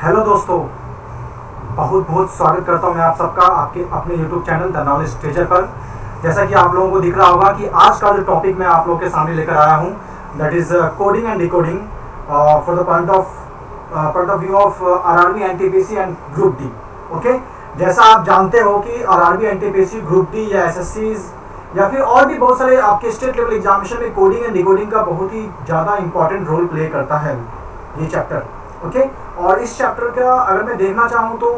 Hello दोस्तों, बहुत बहुत स्वागत करता हूं मैं आप सबका आपके अपने YouTube चैनल द नॉलेज स्टेजर पर। जैसा कि आप लोगों को दिख रहा होगा कि आज का जो टॉपिक मैं आप लोगों के सामने लेकर आया हूं, that is coding and decoding for the point of view of RRB, NTPC and group D. Okay, जैसा आप जानते हो कि आरआरबी, एनटीपीसी, ग्रुप डी या एसएससीज या फिर और भी बहुत सारे आपके स्टेट लेवल एग्जामिनेशन में कोडिंग एंड डिकोडिंग का बहुत ही ज़्यादा इंपॉर्टेंट रोल प्ले करता है ये चैप्टर। ओके, और इस चैप्टर का अगर मैं देखना चाहूँ तो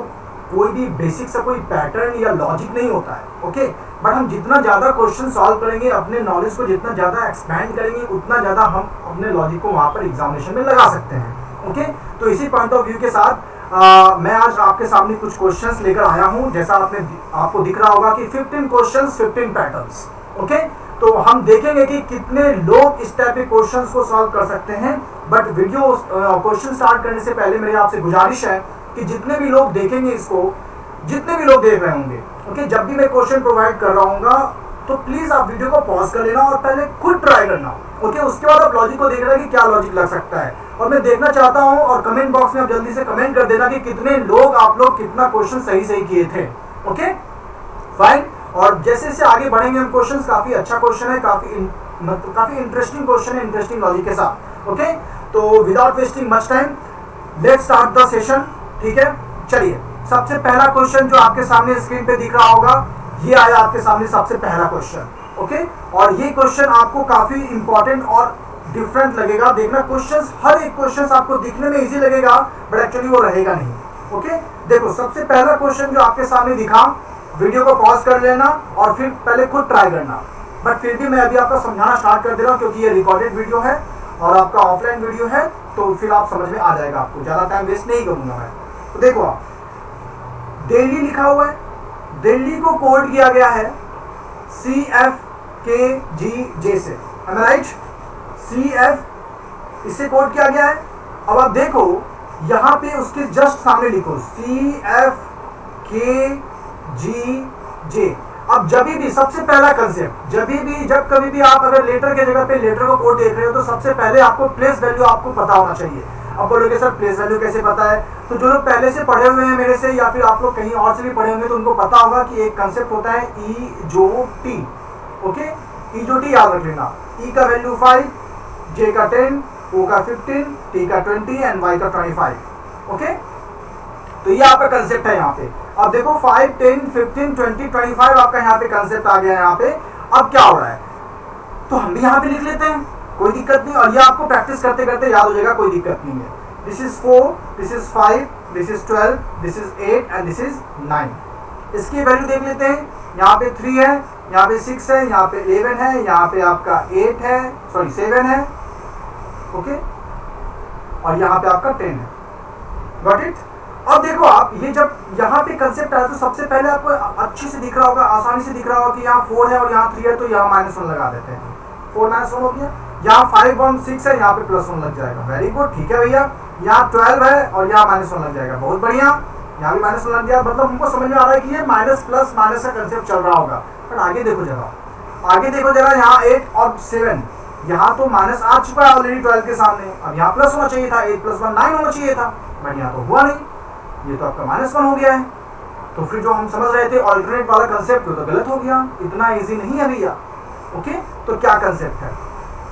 कोई भी बेसिक सा कोई पैटर्न या लॉजिक नहीं होता है। ओके, बट हम जितना ज़्यादा क्वेश्चन सॉल्व करेंगे, अपने नॉलेज को जितना ज़्यादा एक्सपैंड करेंगे, उतना ज़्यादा हम अपने लॉजिक को वहाँ पर एग्जामिनेशन में लगा सकते हैं। ओके, तो इसी पॉइंट ऑफ व्यू के साथ मैं आज आपके सामने कुछ क्वेश्चंस लेकर आया हूँ। जैसा आपको दिख रहा होगा कि 15 क्वेश्चंस 15 पैटर्न्स। ओके, तो हम देखेंगे कि कितने लोग इस टाइप के क्वेश्चंस को सॉल्व कर सकते हैं। बट वीडियो क्वेश्चन स्टार्ट करने से पहले मेरी आपसे गुजारिश है कि जितने भी लोग देखेंगे इसको, जितने भी लोग देख रहे होंगे, ओके, जब भी मैं क्वेश्चन प्रोवाइड कर रहा हूँगा तो प्लीज आप वीडियो को पॉज कर लेना और पहले खुद ट्राई करना। ओके, उसके बाद आप लॉजिक को देख रहे हैं कि क्या लॉजिक लग सकता है। और मैं देखना चाहता हूँ, और कमेंट बॉक्स में आप जल्दी से कमेंट कर देना कि कितने लोग आप लोग कितना क्वेश्चन सही किए थे। Okay, fine. और जैसे जैसे आगे बढ़ेंगे हम, क्वेश्चन काफी अच्छा क्वेश्चन है, काफी इंटरेस्टिंग क्वेश्चन है, इंटरेस्टिंग लॉजिक के साथ। ओके, तो without wasting much time let's start the session. ठीक है, चलिए, सबसे पहला क्वेश्चन जो आपके सामने स्क्रीन पे दिख रहा होगा, ये आया आपके सामने सबसे पहला क्वेश्चन। ओके, और ये क्वेश्चन आपको काफी इंपॉर्टेंट और डिफरेंट लगेगा। देखना, क्वेश्चंस हर एक क्वेश्चन आपको दिखने में इजी लगेगा बट एक्चुअली वो रहेगा नहीं। ओके, देखो, सबसे पहला क्वेश्चन जो आपके सामने दिखा, वीडियो को पॉज कर लेना और फिर पहले खुद ट्राई करना। बट फिर भी मैं अभी आपको समझाना स्टार्ट कर दे रहा हूँ क्योंकि ये रिकॉर्डेड वीडियो है और आपका ऑफलाइन वीडियो है, तो फिर आप समझ में आ जाएगा। आपको ज़्यादा टाइम वेस्ट नहीं करूँगा मैं। तो देखो, आप दिल्ली लिखा हुआ है, दिल्ली को कोड किया गया है CFKGJ से, है ना, राइट? CF इससे कोड किया गया है। अब आप देखो, यहाँ पे उसके जस्ट सामने लिखो CFKGJ। अब जब भी सबसे पहला कंसेप्ट, जब कभी भी आप अगर लेटर के जगह पे लेटर को कोड देख रहे हो तो सबसे पहले आपको प्लेस वैल्यू आपको पता होना चाहिए। अब बोलोगे सर प्लेस वैल्यू कैसे पता है? तो जो लोग पहले से पढ़े हुए हैं मेरे से, या फिर आप लोग कहीं और से भी पढ़े होंगे, तो उनको पता होगा कि एक कंसेप्ट होता है EJOT। ओके, EJOT याद रख लेना। E का वैल्यू 5, J का 10, O का 15, T का 20 एंड Y का 25। ओके, तो ये आपका कंसेप्ट है यहाँ पे। अब देखो 5, 10, 15, 20, 25 आपका यहाँ पे कंसेप्ट आ गया है। यहाँ पे अब क्या हो रहा है, तो हम भी यहाँ पे लिख लेते हैं, कोई दिक्कत नहीं। और ये आपको प्रैक्टिस करते करते याद हो जाएगा, कोई दिक्कत नहीं है। This is 4, this is 5, this is 12, this is 8 and this is 9। इसकी वैल्यू देख लेते हैं। यहाँ पे 3 है, यहाँ पे 6 है, यहाँ पे 11 है, यहाँ पे आपका 8 है, सॉरी 7 है। ओके, और यहाँ पे आपका 10 है। Got it? अब देखो आप, ये जब यहाँ पे कंसेप्ट आया तो सबसे पहले आपको अच्छी से दिख रहा होगा, आसानी से दिख रहा होगा कि यहाँ 4 है और यहाँ 3 है, तो यहाँ -1 लगा देते हैं। 4 -1 हो गया। यहाँ 5 और 6 है, यहाँ पे +1 लग जाएगा। वेरी गुड, ठीक है भैया। यहाँ 12 है और यहाँ -1 लग जाएगा। बहुत बढ़िया, यहाँ भी -1 लग गया। मतलब हमको समझ में आ रहा है कि ये माइनस प्लस माइनस का कंसेप्ट चल रहा होगा। पर आगे देखो जरा, यहाँ 8 और 7, यहाँ तो माइनस आ चुका है ऑलरेडी 12 के सामने। अब यहाँ प्लस होना चाहिए था, 8 + 1 9 होना चाहिए था, बट यहाँ तो हुआ नहीं, ये तो आपका -1 हो गया है। तो फिर जो हम समझ रहे थे ऑल्टरनेट वाला कंसेप्ट, तो गलत हो गया। इतना इजी नहीं है भैया। ओके, तो क्या कंसेप्ट है?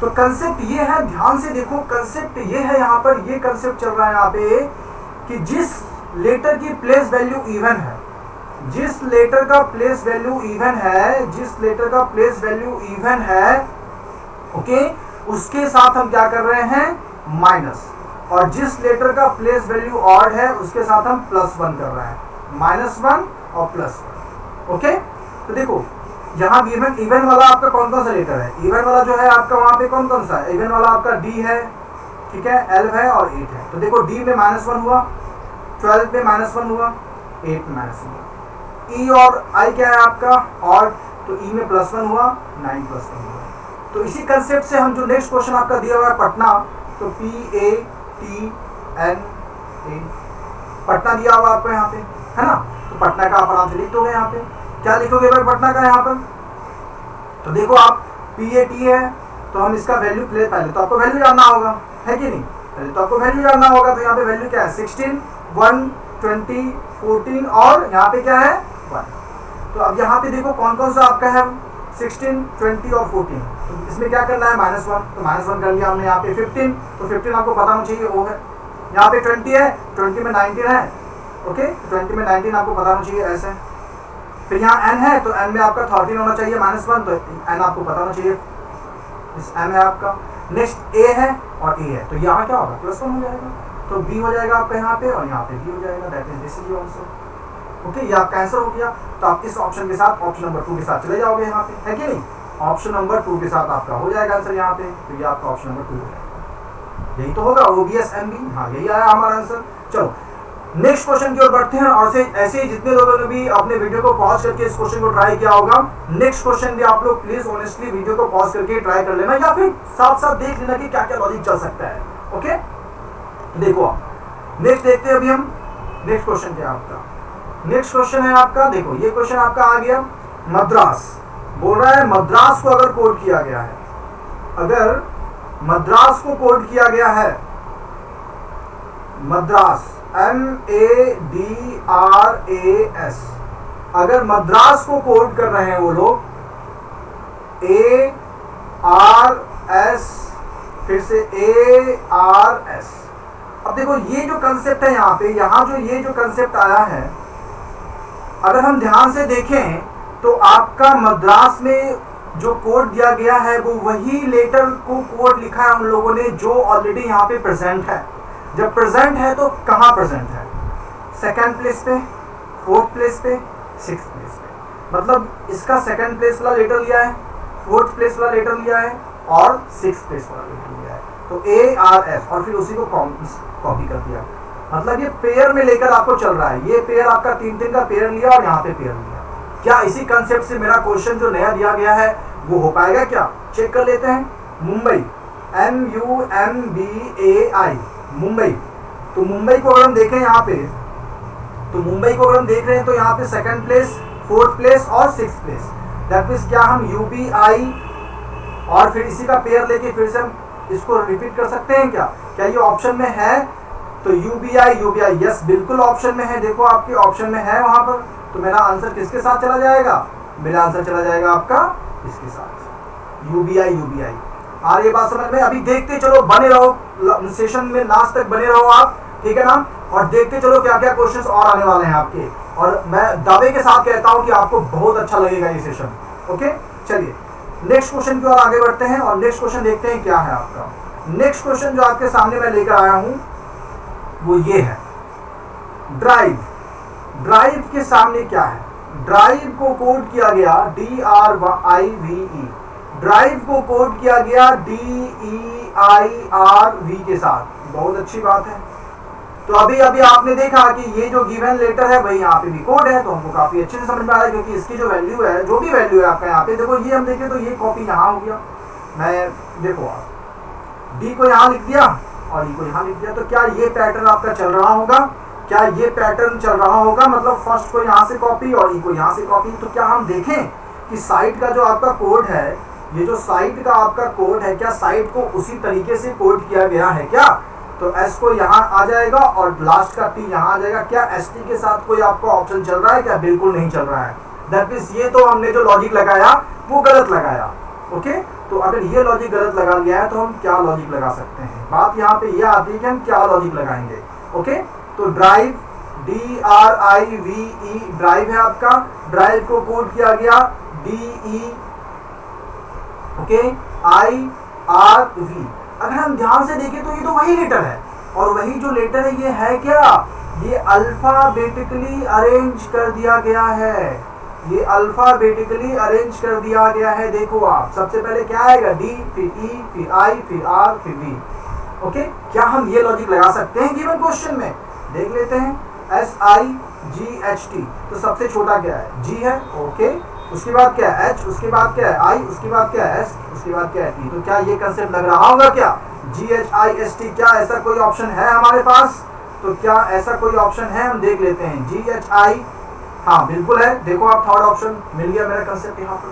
तो कंसेप्ट ये है, ध्यान से देखो, कंसेप्ट ये है। यहाँ पर ये कंसेप्ट चल रहा है यहाँ पे कि जिस लेटर की प्लेस वैल्यू इवन है, जिस लेटर का प्लेस वैल्यू इवन है, ओके, उसके साथ हम क्या कर रहे हैं, माइनस। और जिस लेटर का प्लेस वैल्यू ऑड है उसके साथ हम +1 कर रहे हैं, -1 और +1। ओके, तो देखो यहाँ इवन वाला आपका कौन सा लेटर है? इवन वाला जो है आपका वहां पे कौन सा है? इवन वाला आपका D है, ठीक है, 11 है और 8 है। तो देखो D में -1 हुआ, 12 में -1 हुआ, 8 में -1 हुआ। E और I क्या है आपका? और तो E में +1 हुआ, 9 + 1 हुआ। तो इसी कंसेप्ट से हम जो नेक्स्ट क्वेश्चन आपका दिया हुआ है पटना, तो PATNA, पटना दिया हुआ आपको यहाँ पे, है ना? तो पटना का आप आराम से लिख दोगे। यहाँ पे क्या लिखोगे भाई पटना का? यहाँ पर तो देखो आप PAT है, तो हम इसका वैल्यू पहले तो आपको वैल्यू जानना होगा, है कि नहीं? तो आपको वैल्यू जानना होगा, तो यहाँ पे वैल्यू क्या है 16, 1, 20, 14 और यहाँ पे क्या है 1। तो अब यहाँ पे देखो कौन कौन सा आपका है 16, 20 और 14। तो इसमें क्या करना है -1, तो -1 कर लिया हमने। यहाँ पे 15, तो 15 आपको पता होना चाहिए वो है। यहाँ पे 20 है, 20 में 19 है, ओके, 20 में 19 आपको पता होना चाहिए ऐसे। फिर यहाँ n है, तो n में आपका 13 होना चाहिए -1, तो n आपको पता होना चाहिए, इस m है आपका। नेक्स्ट a है और a है, तो यहाँ क्या होगा +1 हो जाएगा, तो b हो जाएगा आपका यहाँ पे और यहाँ पे b हो जाएगा, that is this is answer. Okay, ये आपका आंसर हो गया। तो आप इस ऑप्शन के साथ, ऑप्शन नंबर 2 के साथ चले जाओगे यहाँ पे, है कि नहीं? ऑप्शन नंबर 2 के साथ आपका हो जाएगा आंसर यहाँ पे, तो ये आपका ऑप्शन नंबर 2 हो जाएगा। यही तो होगा OBS MB, हाँ यही आया हमारा आंसर। चलो नेक्स्ट क्वेश्चन की ओर बढ़ते हैं। और ऐसे ही जितने लोगों ने भी अपने वीडियो को पॉज करके इस क्वेश्चन को ट्राई किया होगा, नेक्स्ट क्वेश्चन भी आप लोग प्लीज ऑनेस्टली वीडियो को पॉज करके ट्राई कर लेना, या फिर साथ साथ देख लेना कि क्या क्या लॉजिक चल सकता है। ओके, देखो आप नेक्स्ट देखते हैं अभी हम। नेक्स्ट क्वेश्चन क्या है आपका? नेक्स्ट क्वेश्चन है आपका, देखो ये क्वेश्चन आपका आ गया मद्रास। बोल रहा है मद्रास को अगर कोड किया गया है, अगर मद्रास को कोड किया गया है, मद्रास MADRAS, अगर मद्रास को कोड कर रहे हैं वो लोग ARS, फिर से ARS। अब देखो ये जो कंसेप्ट है यहाँ पे, यहाँ जो ये जो कंसेप्ट आया है, अगर हम ध्यान से देखें तो आपका मद्रास में जो कोड दिया गया है वो वही लेटर को कोड लिखा है उन लोगों ने जो ऑलरेडी यहाँ पे प्रेजेंट है। जब प्रेजेंट है तो कहाँ प्रेजेंट है? सेकंड प्लेस पे, फोर्थ प्लेस पे, सिक्स्थ प्लेस पे। मतलब इसका सेकंड प्लेस वाला लेटर लिया है, फोर्थ प्लेस वाला लेटर लिया है और सिक्स्थ प्लेस वाला लेटर लिया है, तो ARS, और फिर उसी को कॉपी कर दिया। मतलब ये पेयर में लेकर आपको चल रहा है। ये पेयर आपका 3-3 का पेयर लिया और यहाँ पे पेयर लिया। क्या इसी कंसेप्ट से मेरा क्वेश्चन जो नया दिया गया है वो हो पाएगा क्या? चेक कर लेते हैं। मुंबई, MUMBAI, मुंबई। तो मुंबई को अगर हम देखें यहाँ पे, तो मुंबई को अगर हम देख रहे हैं तो यहाँ पे सेकंड प्लेस, फोर्थ प्लेस और सिक्स्थ प्लेस। दैट मीन्स क्या हम UBI और फिर इसी का पेयर लेके फिर से हम इसको रिपीट कर सकते हैं क्या? क्या ये ऑप्शन में है? तो UBI यस बिल्कुल ऑप्शन में है। देखो आपके ऑप्शन में है वहां पर। तो मेरा आंसर किसके साथ चला जाएगा? मेरा आंसर चला जाएगा आपका इसके साथ, UBI। आ रही बात समझ में? अभी देखते चलो, बने रहो सेशन में, लास्ट तक बने रहो आप, ठीक है ना? और देखते चलो क्या क्या क्वेश्चंस और आने वाले हैं आपके, और मैं दावे के साथ कहता हूं कि आपको बहुत अच्छा लगेगा ये सेशन। ओके, चलिए नेक्स्ट क्वेश्चन की ओर आगे बढ़ते हैं और नेक्स्ट क्वेश्चन देखते हैं क्या है आपका। नेक्स्ट क्वेश्चन जो आपके सामने मैं लेकर आया हूं वो ये है, ड्राइव। ड्राइव के सामने क्या है? ड्राइव को कोड किया गया DRIVE, ड्राइव को कोड किया गया DEIRV के साथ। बहुत अच्छी बात है। तो अभी आपने देखा कि ये जो गिवन लेटर है वही यहाँ पे भी कोड है, तो हमको काफी अच्छे से समझ में आ रहा है, क्योंकि इसकी जो वैल्यू है, जो भी वैल्यू है आपका यहाँ पे, देखो ये हम देखें तो ये कॉपी यहाँ हो गया। मैं देखो आप D को यहाँ लिख दिया और E को यहाँ लिख दिया। तो क्या ये पैटर्न आपका चल रहा होगा? क्या ये पैटर्न चल रहा होगा? मतलब फर्स्ट को यहाँ से कॉपी और E को यहाँ से कॉपी। तो क्या हम देखें कि साइट का जो आपका कोड है, ये जो साइट का आपका कोड है, क्या साइट को उसी तरीके से कोड किया गया है क्या? तो S को यहाँ आ जाएगा और लास्ट का T यहाँ आ जाएगा। क्या ST के साथ कोई आपका ऑप्शन चल रहा है क्या? बिल्कुल नहीं चल रहा है। दैट मीन्स ये तो हमने जो लॉजिक लगाया वो गलत लगाया। ओके, तो अगर ये लॉजिक गलत लगा लिया है तो हम क्या लॉजिक लगा सकते हैं? बात यहाँ पे ये आती है कि हम क्या लॉजिक लगाएंगे। ओके, तो ड्राइव DRIVE ड्राइव है आपका। ड्राइव को कोड किया गया DEIRV। अगर हम ध्यान से देखें तो ये तो वही लेटर है, और वही जो लेटर है ये है क्या? ये अल्फाबेटिकली अरेंज कर दिया गया है। ये अल्फाबेटिकली अरेंज कर दिया गया है। देखो आप, सबसे पहले क्या आएगा? D, फिर E, फिर I, फिर R, फिर V। ओके, क्या हम ये लॉजिक लगा सकते हैं गिवन क्वेश्चन में? देख लेते हैं। SIGHT, तो सबसे छोटा क्या है? G है। ओके, उसके बाद क्या है? H, उसके बाद क्या है? I, उसके बाद क्या है? S, उसके बाद क्या है? T। तो क्या ये कंसेप्ट लग रहा होगा क्या? GHIST, क्या ऐसा कोई ऑप्शन है हमारे पास? तो क्या ऐसा कोई ऑप्शन है? हम देख लेते हैं। GHI, हाँ बिल्कुल है। देखो आप, थर्ड ऑप्शन मिल गया मेरा कंसेप्ट यहाँ पर।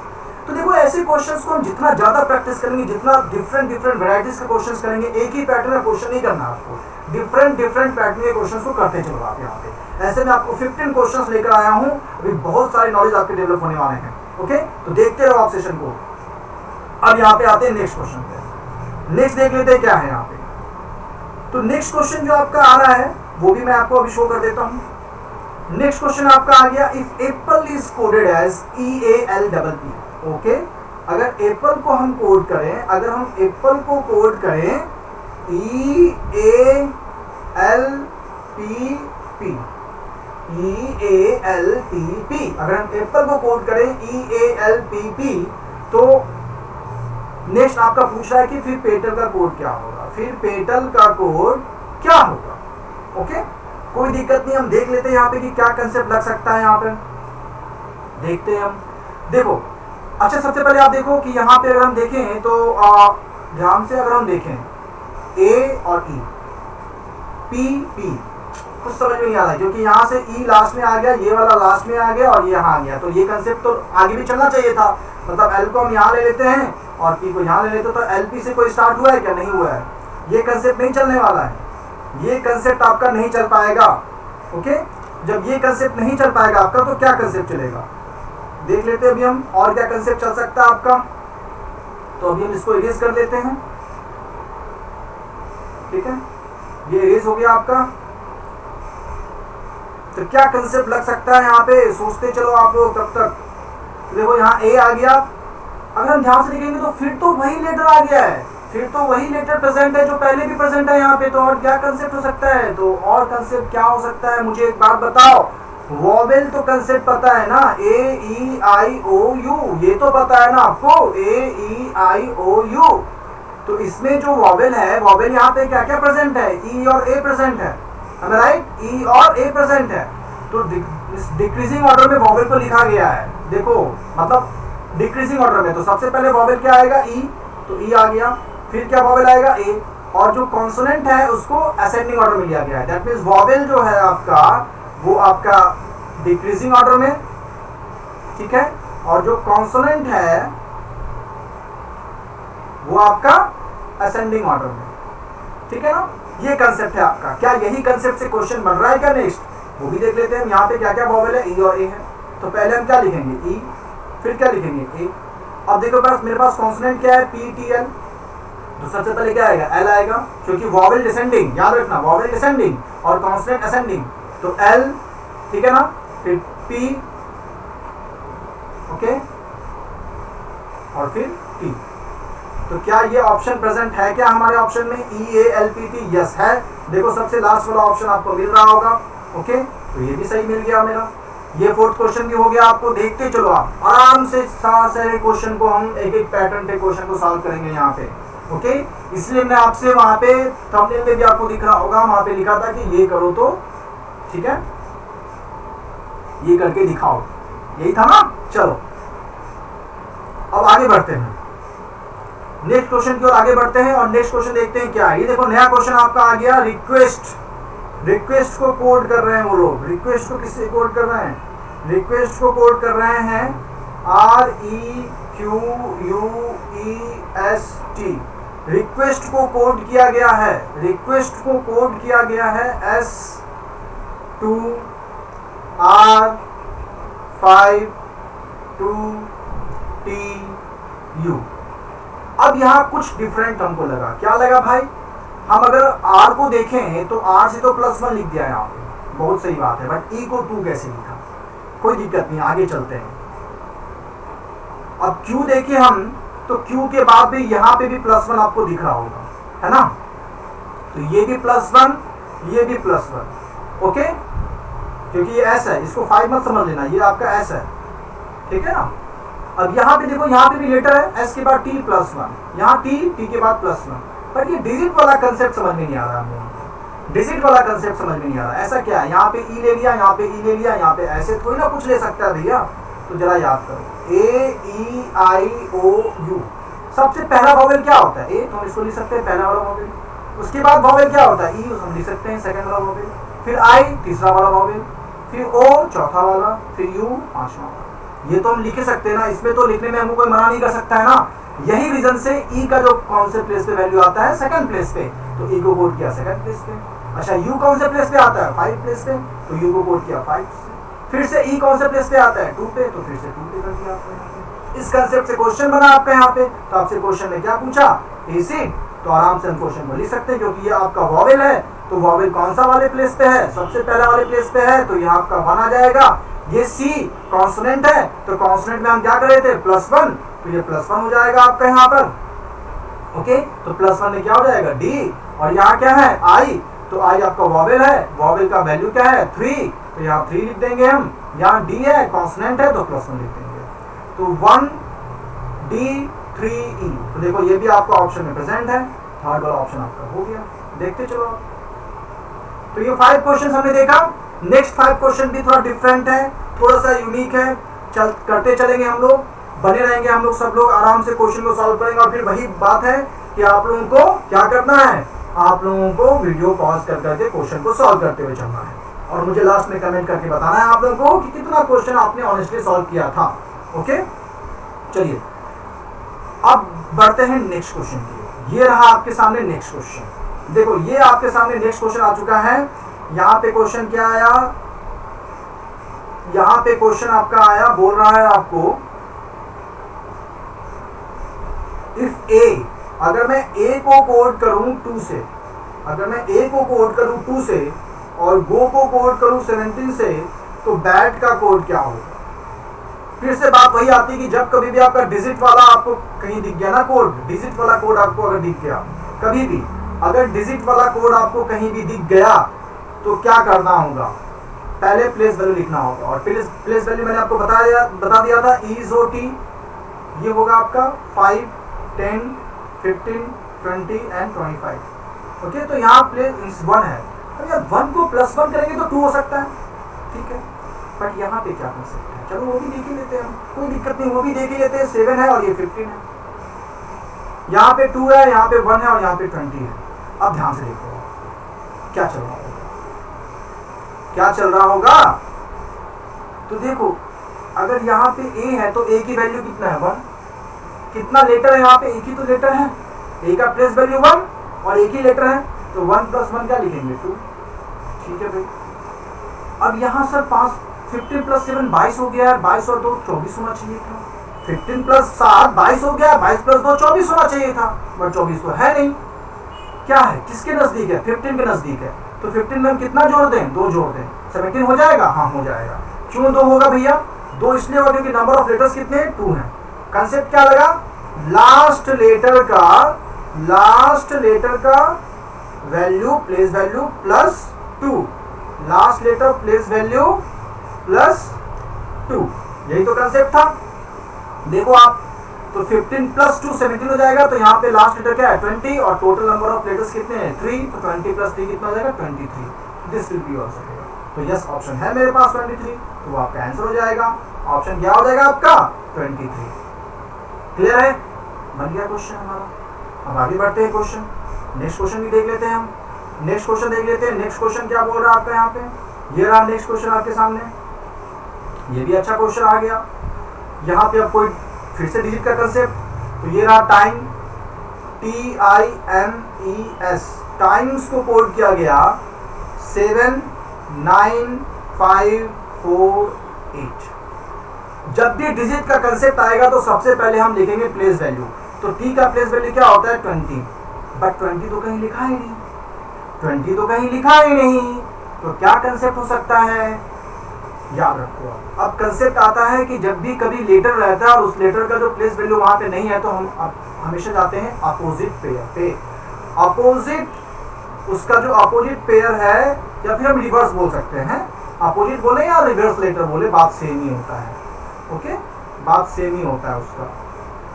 तो देखो ऐसे क्वेश्चंस को हम जितना ज्यादा प्रैक्टिस करेंगे, जितना डिफरेंट वैरायटीज के क्वेश्चंस करेंगे, एक ही पैटर्न का क्वेश्चन नहीं करना आपको, डिफरेंट पैटर्न के क्वेश्चंस को करते चलो आप यहाँ पे। ऐसे में आपको 15 क्वेश्चंस लेकर आया हूँ, अभी बहुत सारी नॉलेज आपके डेवलप होने वाले हैं। ओके, तो देखते रहो आप सेशन को। अब यहाँ पे आते हैं नेक्स्ट क्वेश्चन पे। नेक्स्ट देख लेते हैं क्या है यहाँ पे। तो नेक्स्ट क्वेश्चन जो आपका आ रहा है वो भी मैं आपको अभी शो कर देता हूँ। नेक्स्ट क्वेश्चन आपका आ गया, if apple is coded as EALPP। Okay, अगर एप्पल को हम कोड करें, अगर हम एप्पल को कोड करें EALPP, अगर हम एप्पल को कोड करें EALPP, तो नेक्स्ट आपका पूछ रहा है कि फिर पेटल का कोड क्या होगा, फिर पेटल का कोड क्या होगा। ओके, कोई दिक्कत नहीं, हम देख लेते हैं यहाँ पे कि क्या कंसेप्ट लग सकता है। यहाँ पे देखते हैं हम। देखो अच्छा, सबसे पहले आप देखो कि यहाँ पे अगर हम देखें तो ध्यान से अगर हम देखें A और E, P कुछ समझ में नहीं आ रहा है क्योंकि यहाँ से E लास्ट में आ गया, ये वाला लास्ट में आ गया और ये यहाँ आ गया। तो ये कंसेप्ट तो आगे भी चलना चाहिए था, मतलब L को हम यहाँ ले लेते हैं और P को यहाँ ले लेते, तो LP से कोई स्टार्ट हुआ है क्या? नहीं हुआ है। ये कंसेप्ट नहीं चलने वाला है, ये कंसेप्ट आपका नहीं चल पाएगा। ओके, जब ये कंसेप्ट नहीं चल पाएगा आपका, तो क्या कंसेप्ट चलेगा देख लेते हैं अभी हम, और क्या कंसेप्ट चल सकता है आपका। तो अभी हम इसको इरेज कर लेते हैं। ठीक है, ये इरेज हो गया आपका। तो क्या कंसेप्ट लग सकता है यहाँ पे, सोचते चलो आप लोग तब तक। देखो यहाँ A आ गया, अगर हम ध्यान से देखेंगे तो फिर तो वही लेटर आ गया है, फिर तो वही लेटर प्रेजेंट है जो पहले भी प्रेजेंट है यहाँ पे। तो और क्या कंसेप्ट हो सकता है? तो और कंसेप्ट क्या हो सकता है, मुझे एक बात बताओ। वॉवेल तो कंसेप्ट पता है ना, AEIOU, ये तो पता है ना आपको, AEIOU। तो इसमें जो वॉवेल है, वॉवेल यहाँ पे क्या क्या प्रेजेंट है? E और A प्रेजेंट है, राइट? E और A प्रेजेंट है। तो डिक्रीजिंग ऑर्डर में वॉवेल को लिखा गया है। देखो मतलब डिक्रीजिंग ऑर्डर में, तो सबसे पहले वॉवेल क्या आएगा? E, तो E आ गया। फिर क्या वॉवेल आएगा? A, और जो कॉन्सोनेंट है उसको असेंडिंग ऑर्डर में लिया गया है। दैट मींस वॉवेल जो है आपका, वो आपका डिक्रीजिंग ऑर्डर में, ठीक है, और जो कॉन्सोनेंट है वो आपका असेंडिंग ऑर्डर में। ठीक है ना, ये कंसेप्ट है आपका। क्या यही कंसेप्ट से क्वेश्चन बन रहा है क्या? नेक्स्ट वो भी देख लेते हैं। यहाँ पे क्या क्या वॉवेल है? E और A है। तो पहले हम क्या लिखेंगे? E, फिर क्या लिखेंगे? A। अब देखो बस मेरे पास कॉन्सोनेंट क्या है? PTL। तो सबसे पहले क्या आएगा? L आएगा, क्योंकि वॉवेल डिसेंडिंग, याद रखना, वॉवेल डिसेंडिंग और कॉन्सोनेंट असेंडिंग। तो L, ठीक है ना, फिर P, ओके, और फिर T। तो क्या ये ऑप्शन प्रेजेंट है क्या हमारे ऑप्शन में? EALPP, यस है। देखो सबसे लास्ट वाला ऑप्शन आपको मिल रहा होगा। ओके, तो ये भी सही मिल गया मेरा। ये फोर्थ क्वेश्चन भी हो गया आपको। देखते चलो आप आराम से सारे क्वेश्चन को हम एक एक पैटर्न पे क्वेश्चन को सॉल्व करेंगे यहाँ पे। ओके, इसलिए मैं आपसे वहां पे थंबनेल पे भी आपको दिख रहा होगा, वहां पे लिखा था कि ये करो, तो ठीक है, ये करके दिखाओ, यही था ना। चलो अब आगे बढ़ते हैं, नेक्स्ट क्वेश्चन की ओर आगे बढ़ते हैं और नेक्स्ट क्वेश्चन देखते हैं क्या है। ये देखो नया क्वेश्चन आपका आ गया, रिक्वेस्ट। रिक्वेस्ट को कोड कर रहे हैं वो लोग। रिक्वेस्ट को किससे कोड कर रहे हैं? रिक्वेस्ट को कोड कर रहे हैं REQUEST। रिक्वेस्ट को कोड किया गया है, रिक्वेस्ट को कोड किया गया है S2R52TU। अब यहाँ कुछ डिफरेंट हमको लगा। क्या लगा भाई? हम अगर R को देखें तो R से तो +1 लिख दिया यहाँ पे, बहुत सही बात है, बट E को 2 कैसे लिखा? कोई दिक्कत नहीं, आगे चलते हैं। अब Q देखें हम, तो Q के बाद भी यहाँ पे भी +1 आपको दिख रहा होगा, है ना? तो ये भी +1, ये भी +1, ओके, क्योंकि ये S है, इसको 5 मत समझ लेना, ये आपका S है, ठीक है ना। अब यहाँ पे देखो, यहाँ पे भी लेटर है, S के बाद T +1, यहाँ T के बाद +1, पर ये डिजिट वाला कंसेप्ट समझ में नहीं आ रहा है। डिजिट वाला कंसेप्ट समझ में नहीं आ रहा। ऐसा क्या है? यहाँ पे E ले लिया, यहाँ पे E ले लिया, यहाँ पे ऐसे थोड़ी ना कुछ ले सकता है भैया। तो जरा याद करो, AEIOU, सबसे पहला वॉवेल क्या होता है? A, तो हम इसको लिख सकते हैं पहला वाला वॉवेल। उसके बाद वॉवेल क्या होता है? E, हम लिख सकते हैं सेकंड वाला वॉवेल। फिर I, तीसरा वाला वॉवेल। फिर O, चौथा वाला। फिर U, पांचवा वाला। ये तो हम लिख ही सकते हैं ना, इसमें तो लिखने में हमको कोई मना नहीं कर सकता है ना। यही रीजन से ई का जो कौन से प्लेस पे वैल्यू आता है, सेकंड प्लेस पे, तो ई को कोड किया सेकंड प्लेस पे। अच्छा यू कौन से प्लेस पे आता है, 5 प्लेस पे, तो यू को कोड किया 5 से। फिर से ई कौन से प्लेस पे आता है, 2 पे, तो फिर से 2 पे कर दिया आपने। इस कंसेप्ट से क्वेश्चन बना आपका यहाँ पे। तो आपसे क्वेश्चन ने क्या पूछा, एसिड, तो आराम से हम क्वेश्चन को लिख सकते हैं क्योंकि ये आपका वॉवेल है। तो वॉवेल कौन सा वाले प्लेस पे है, सबसे पहला वाले प्लेस पे है, तो यहाँ आपका 1 आ जाएगा। ये सी कॉन्सोनेंट है, तो कॉन्सोनेंट में हम क्या कर रहे थे, +1, तो ये +1 हो जाएगा आपका यहाँ पर। ओके, तो +1 में क्या हो जाएगा, डी, और यहाँ क्या है, आई, तो आई आपका वॉवेल है, वॉवेल का वैल्यू क्या है, 3, तो यहाँ 3 लिख देंगे हम। यहाँ डी है, कॉन्सोनेंट है, तो +1 लिख देंगे। तो 1 डी 3 ई, तो देखो ये भी आपका ऑप्शन में प्रेजेंट है, थर्ड वाला ऑप्शन आपका हो गया। देखते चलो। तो ये 5 क्वेश्चन हमने देखा। नेक्स्ट 5 क्वेश्चन भी थोड़ा डिफरेंट है, थोड़ा सा यूनिक है, करते चलेंगे हम लोग, बने रहेंगे हम लोग, सब लोग आराम से क्वेश्चन को सॉल्व करेंगे। और फिर वही बात है कि आप लोगों को क्या करना है, आप लोगों को वीडियो पॉज कर करके क्वेश्चन को सॉल्व करते हुए चलना है, और मुझे लास्ट में कमेंट करके बताना है आप लोगों को कि कितना क्वेश्चन आपने ऑनेस्टली सॉल्व किया था। ओके, चलिए अब बढ़ते हैं नेक्स्ट क्वेश्चन की। ये रहा आपके सामने नेक्स्ट क्वेश्चन। देखो ये आपके सामने नेक्स्ट क्वेश्चन आ चुका है। यहाँ पे क्वेश्चन क्या आया, यहाँ पे क्वेश्चन आपका आया, बोल रहा है आपको इफ ए, अगर मैं ए को कोड करूं 2 से, अगर मैं ए को कोड करूं 2 से और गो को कोड करूं 17 से, तो बैट का कोड क्या होगा। फिर से बात वही आती है कि जब कभी भी आपका डिजिट वाला आपको कहीं दिख गया ना कोड, डिजिट वाला कोड आपको अगर दिख गया, कभी भी अगर डिजिट वाला कोड आपको कहीं भी दिख गया तो क्या करना होगा, पहले प्लेस वैल्यू लिखना होगा। और प्लेस वैल्यू मैंने आपको बता दिया था, EZOT, ये होगा आपका 5, 10, 15, 20 एंड 25। ओके, तो यहाँ प्लेस 1 है, तो यार 1 को +1 करेंगे तो 2 हो सकता है, ठीक है, बट यहाँ पे क्या कर सकते हैं, चलो वो भी देख ही लेते हैं हम, कोई दिक्कत नहीं, वो भी देख ही लेते हैं। 7 है और ये 15 है, यहाँ पे 2 है, यहाँ पे 1 है और यहाँ पे 20 है। अब ध्यान से देखो क्या चल रहा होगा, क्या चल रहा होगा। तो देखो अगर यहाँ पे ए है तो ए की वैल्यू कितना है, 1, कितना लेटर है यहाँ पे, एक ही तो लेटर है, ए का प्लेस वैल्यू 1 और एक ही लेटर है, तो 1 + 1 क्या लिखेंगे, 2, ठीक है भाई। अब यहाँ सर 15 + 7 22 हो गया है, 22 और 2 24 होना चाहिए था, 15 + 7 22 हो गया, 22 + 2 24 होना चाहिए था, बट 24 तो है नहीं। क्या है, किसके नजदीक है, 15 के नजदीक है, तो 15 में हम कितना जोड़ दें, 2 जोड़ दें, 17 हो जाएगा, हाँ हो जाएगा। क्यों 2 होगा भैया, 2 इसलिए होगा क्योंकि नंबर ऑफ लेटर्स कितने हैं, 2 हैं। कंसेप्ट क्या लगा, लास्ट लेटर का value place value +2, last letter place value +2, यही तो कंसेप्ट था। देखो आप, तो 15 + 2 17 हो जाएगा, तो यहाँ पे लास्ट लेटर क्या है, 20, और टोटल नंबर ऑफ लेटर्स कितने हैं, 3, तो 20 + 3 कितना हो जाएगा, 23। This will be your answer. तो यस ऑप्शन है मेरे पास 23, तो आपका आंसर हो जाएगा, ऑप्शन क्या हो जाएगा आपका 23। क्लियर है, बन गया क्वेश्चन हमारा। अब आगे बढ़ते हैं क्वेश्चन, नेक्स्ट क्वेश्चन भी देख लेते हैं हम, नेक्स्ट क्वेश्चन देख लेते हैं। नेक्स्ट क्वेश्चन क्या बोल रहा है आपका यहाँ पे, ये रहा नेक्स्ट क्वेश्चन आपके सामने, ये भी अच्छा क्वेश्चन आ गया। यहाँ पे अब कोई फिर से डिजिट का कंसेप्ट, तो ये रहा टाइम, TIMES, टाइम्स को कोड किया गया 7, 9, 5, 4, 8। जब भी डिजिट का कंसेप्ट आएगा तो सबसे पहले हम लिखेंगे प्लेस वैल्यू। तो टी का प्लेस वैल्यू क्या होता है, 20, बट 20 तो कहीं लिखा ही नहीं, 20 तो कहीं लिखा ही नहीं, तो क्या कंसेप्ट हो सकता है, याद रखो। अब कंसेप्ट आता है कि जब भी कभी लेटर रहता है और उस लेटर का जो प्लेस वैल्यू वहां पे नहीं है, तो हम हमेशा जाते हैं अपोजिट पेयर पे। अपोजिट, उसका जो अपोजिट पेयर है, या फिर हम रिवर्स बोल सकते हैं, अपोजिट बोले या रिवर्स लेटर बोले, बात सेम ही होता है। ओके, बात सेम ही होता है उसका।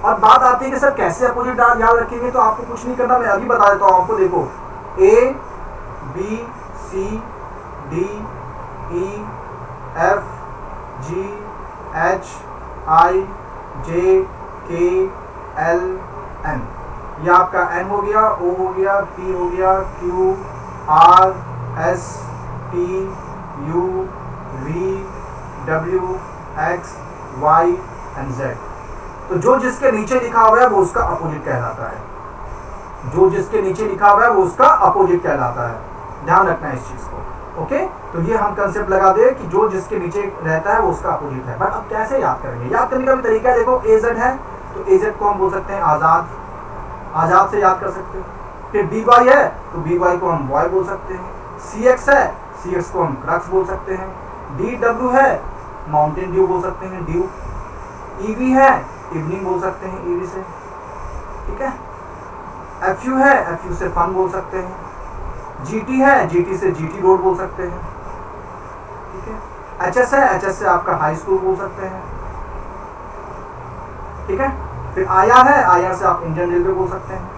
और बात आती है कि सर कैसे अपोजिट याद रखेंगे, तो आपको कुछ नहीं करना, मैं अभी बता देता हूँ आपको। देखो A, B, C, D, E, F, G, H, I, J, K, L, M, ये आपका N हो गया, O हो गया, P हो गया, Q, R, S, T, U, V, W, X, y and z। तो जो जिसके नीचे लिखा हुआ है वो उसका अपोजिट कहलाता है, जो जिसके नीचे लिखा हुआ है वो उसका अपोजिट कहलाता है, ध्यान रखना है इस चीज को। ओके, तो ये हम कंसेप्ट लगा दे कि जो जिसके नीचे रहता है वो उसका अपोजिट है। बट अब कैसे याद करेंगे? याद करने का भी तरीका है, देखो az है तो az को हम बोल सकते हैं आजाद, आजाद से याद कर सकते हैं। फिर by है तो by को हम बॉय बोल सकते हैं, cx है cx को हम क्रक्स बोल सकते हैं, dw है माउंटेन ड्यू बोल सकते हैं, ड्यू, ev है इवनिंग बोल सकते हैं ev से, ठीक है। fu है fu से फन बोल सकते हैं, gt है gt से gt रोड बोल सकते हैं, ठीक है। hs है hs से आपका हाई स्कूल बोल सकते हैं, ठीक है। फिर IR है IR से आप इंडियन रेलवे बोल सकते हैं।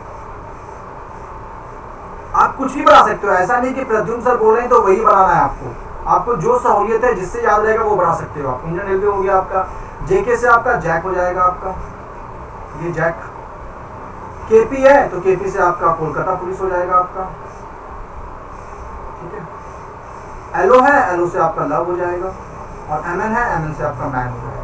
आप कुछ भी बना सकते हो, ऐसा नहीं कि प्रद्युम्न सर बोल रहे हैं तो वही बनाना है आपको, आपको जो सहूलियत है जिससे याद रहेगा वो बना सकते हो आप। इंडियन रेलवे हो गया आपका, जेके से आपका जैक हो जाएगा आपका, ये जैक। केपी है तो केपी से आपका कोलकाता पुलिस हो जाएगा आपका, ठीक है। एलओ है एलओ से आपका लव हो जाएगा, और एमएन है एमएन से आपका मैन हो जाएगा।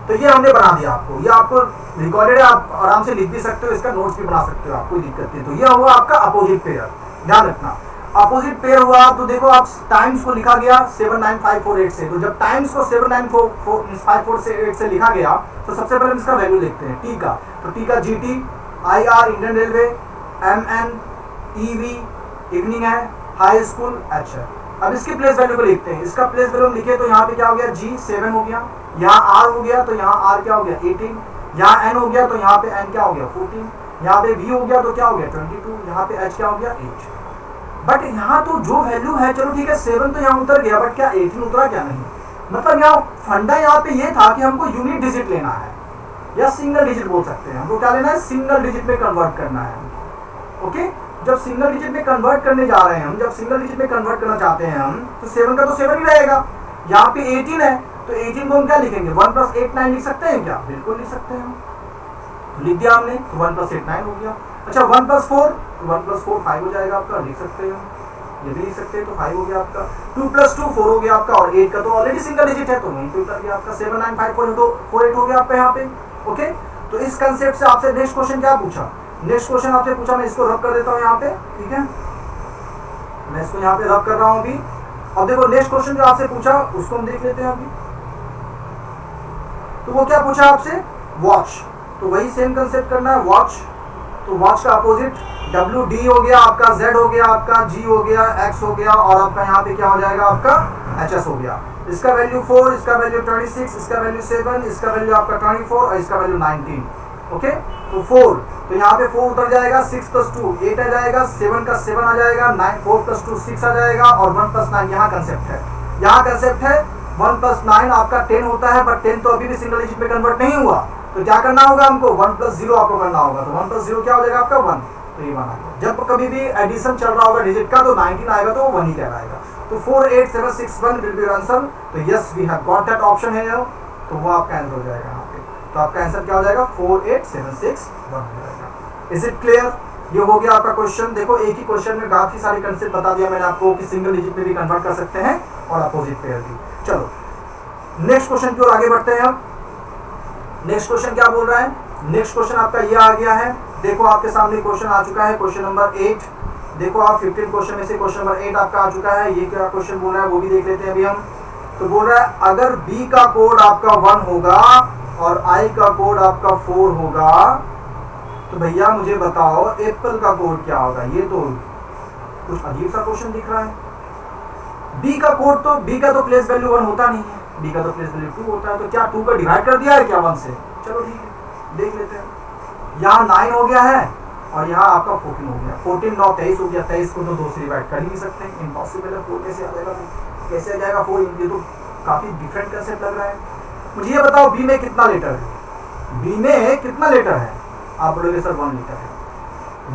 तो ये हमने बना दिया आपको, ये आपको रिकॉर्डेड है, आप आराम से लिख भी सकते हो, इसका नोट्स भी बना सकते हो, आप कोई दिक्कत नहीं। तो ये हुआ आपका अपोजिट पेयर, ध्यान रखना। अपोजिट पेयर हुआ तो देखो आप टाइम्स को लिखा गया 79548 से, तो जब टाइम्स को 79548 से लिखा गया तो सबसे पहले हम इसका वैल्यू लिखते हैं टी का। तो टी का GT, IR Indian railway, MN EV evening है, हाई स्कूल एच है। अब इसकी प्लेस वैल्यू को लिखते हैं, इसका प्लेस वैल्यू हम लिखे तो यहाँ पे क्या हो गया G 7 हो गया, यहाँ R हो गया तो यहाँ R क्या हो गया 18, यहाँ N हो गया तो यहाँ पे N क्या हो गया 14, यहाँ पे V हो गया तो क्या हो गया 22, यहाँ पे H क्या हो गया 8। बट यहाँ तो जो वैल्यू है, चलो ठीक है 7 तो यहाँ उतर गया, बट क्या 18 उतरा क्या? नहीं। मतलब यहाँ फंडा यहाँ पे ये था कि हमको यूनिट डिजिट लेना है, या सिंगल डिजिट बोल सकते हैं, हमको क्या लेना है, सिंगल डिजिट में कन्वर्ट करना है। ओके, जब सिंगल डिजिट में कन्वर्ट करने जा रहे हैं हम, जब सिंगल डिजिट में कन्वर्ट करना चाहते हैं हम, तो 7 का तो 7 ही रहेगा। यहाँ पे 18 है तो 18 को हम क्या लिखेंगे, 1 + 8 9 लिख सकते हैं क्या? बिल्कुल लिख सकते हैं, लिख दिया हमने, तो 1 + 8 9 हो गया। अच्छा 1 + 4 तो 1 + 4 5 हो जाएगा आपका, लिख सकते हैं, ये भी लिख सकते हैं, तो 5 हो गया आपका। 2 + 2 4 हो गया आपका, और 8 का तो ऑलरेडी सिंगल डिजिट है तो वहीं पे उतर गया आपका, 79548 हो गया आपका यहाँ पे। ओके, तो इस कंसेप्ट से आपसे नेक्स्ट क्वेश्चन क्या पूछा, नेक्स्ट क्वेश्चन आपसे पूछा, मैं इसको रब कर देता हूँ यहाँ पे, ठीक है, मैं इसको यहाँ पे रब कर रहा हूँ अभी। अब देखो नेक्स्ट क्वेश्चन जो आपसे पूछा उसको हम देख लेते हैं अभी। तो वो क्या पूछा आपसे, वॉच, तो वही सेम कंसेप्ट करना है, वॉच। तो वॉच का अपोजिट WD हो गया आपका, Z हो गया आपका, G हो गया, X हो गया, और आपका यहाँ पे क्या हो जाएगा आपका HS हो गया। इसका वैल्यू 4, इसका वैल्यू 26, इसका वैल्यू 7, इसका वैल्यू आपका 24 और इसका वैल्यू 19। ओके, तो 4, तो यहाँ पे 4 उतर जाएगा, 6 + 2 8 आ जाएगा, 7 का 7 आ जाएगा, 4 + 2 6 आ जाएगा, और 1 + 9 यहाँ कंसेप्ट है, यहाँ कंसेप्ट है 1 + 9 आपका 10 होता है, बट 10 तो अभी भी सिंगल डिजिट में कन्वर्ट नहीं हुआ, तो क्या करना होगा हमको, 1 + 0 आपको करना होगा। तो 1 + 0 क्या हो जाएगा आपका 1, तो ये 1 आ गया। जब कभी भी एडिशन चल रहा होगा डिजिट का तो 19 आएगा तो वो 1 ही कहलाएगा। तो 48761 विल बी आंसर। तो yes we have got that option है, तो वो आपका आंसर हो जाएगा यहाँ पे। तो आपका आंसर क्या हो जाएगा, 48761 हो जाएगा। Is it clear? ये हो गया आपका क्वेश्चन। देखो एक ही क्वेश्चन में काफी सारे कंसेप्ट बता दिया मैंने आपको कि सिंगल डिजिट में भी कन्वर्ट कर सकते हैं और अपोजिट पेयर भी। चलो नेक्स्ट क्वेश्चन की ओर आगे बढ़ते हैं हम। नेक्स्ट क्वेश्चन क्या बोल रहा है, नेक्स्ट क्वेश्चन आपका ये आ गया है, देखो आपके सामने क्वेश्चन आ चुका है, क्वेश्चन नंबर 8। देखो आप 15 क्वेश्चन में से क्वेश्चन नंबर 8 आपका आ चुका है। ये क्या क्वेश्चन बोल रहा है वो भी देख लेते हैं अभी हम। तो बोल रहा है अगर B का कोड आपका 1 होगा और I का कोड आपका 4 होगा तो भैया मुझे बताओ एप्पल का कोड क्या होगा। ये तो कुछ अजीब सा क्वेश्चन दिख रहा है। B का कोड तो B का तो प्लेस वैल्यू 1 होता नहीं है, B का तो प्लेस वैल्यू 2 होता है। तो क्या 2 का डिवाइड कर दिया है क्या 1 से? चलो ठीक है देख लेते हैं। यहाँ 9 हो गया है और यहाँ आपका 14 हो गया। 14 9 23 हो गया। 23 को तो 2 से डिवाइड कर ही नहीं सकते, इम्पॉसिबल है। 4 कैसे आ जाएगा, कैसे आ जाएगा 4? ये तो काफी डिफरेंट कंसेप्ट लग रहा है। मुझे ये बताओ B में कितना लेटर है, B में कितना लेटर है? आप बोलोगे सर 1 लेटर है।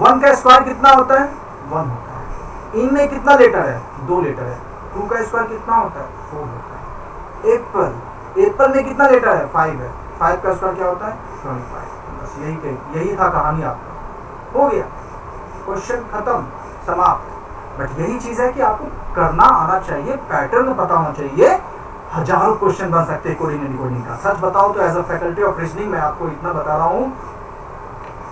1 का स्क्वायर कितना होता है? 1 होता है। इन में कितना लेटर है? 2 लेटर है। 2 का स्क्वायर कितना होता है? 4 होता है। एप्पल, एप्पल में कितना लेटर है? 5 है। 5 का स्क्वायर क्या होता है? 25। बस यही था कहानी आपका। हो गया, क्वेश्चन खत्म, समाप्त। बट यही चीज है कि आपको करना आना चाहिए, पैटर्न पता होना चाहिए हजारों क्वेश्चन बन सकते हैं कोडिंग एंड डिकोडिंग का। सच बताओ तो as a faculty of reasoning मैं आपको इतना बता रहा हूँ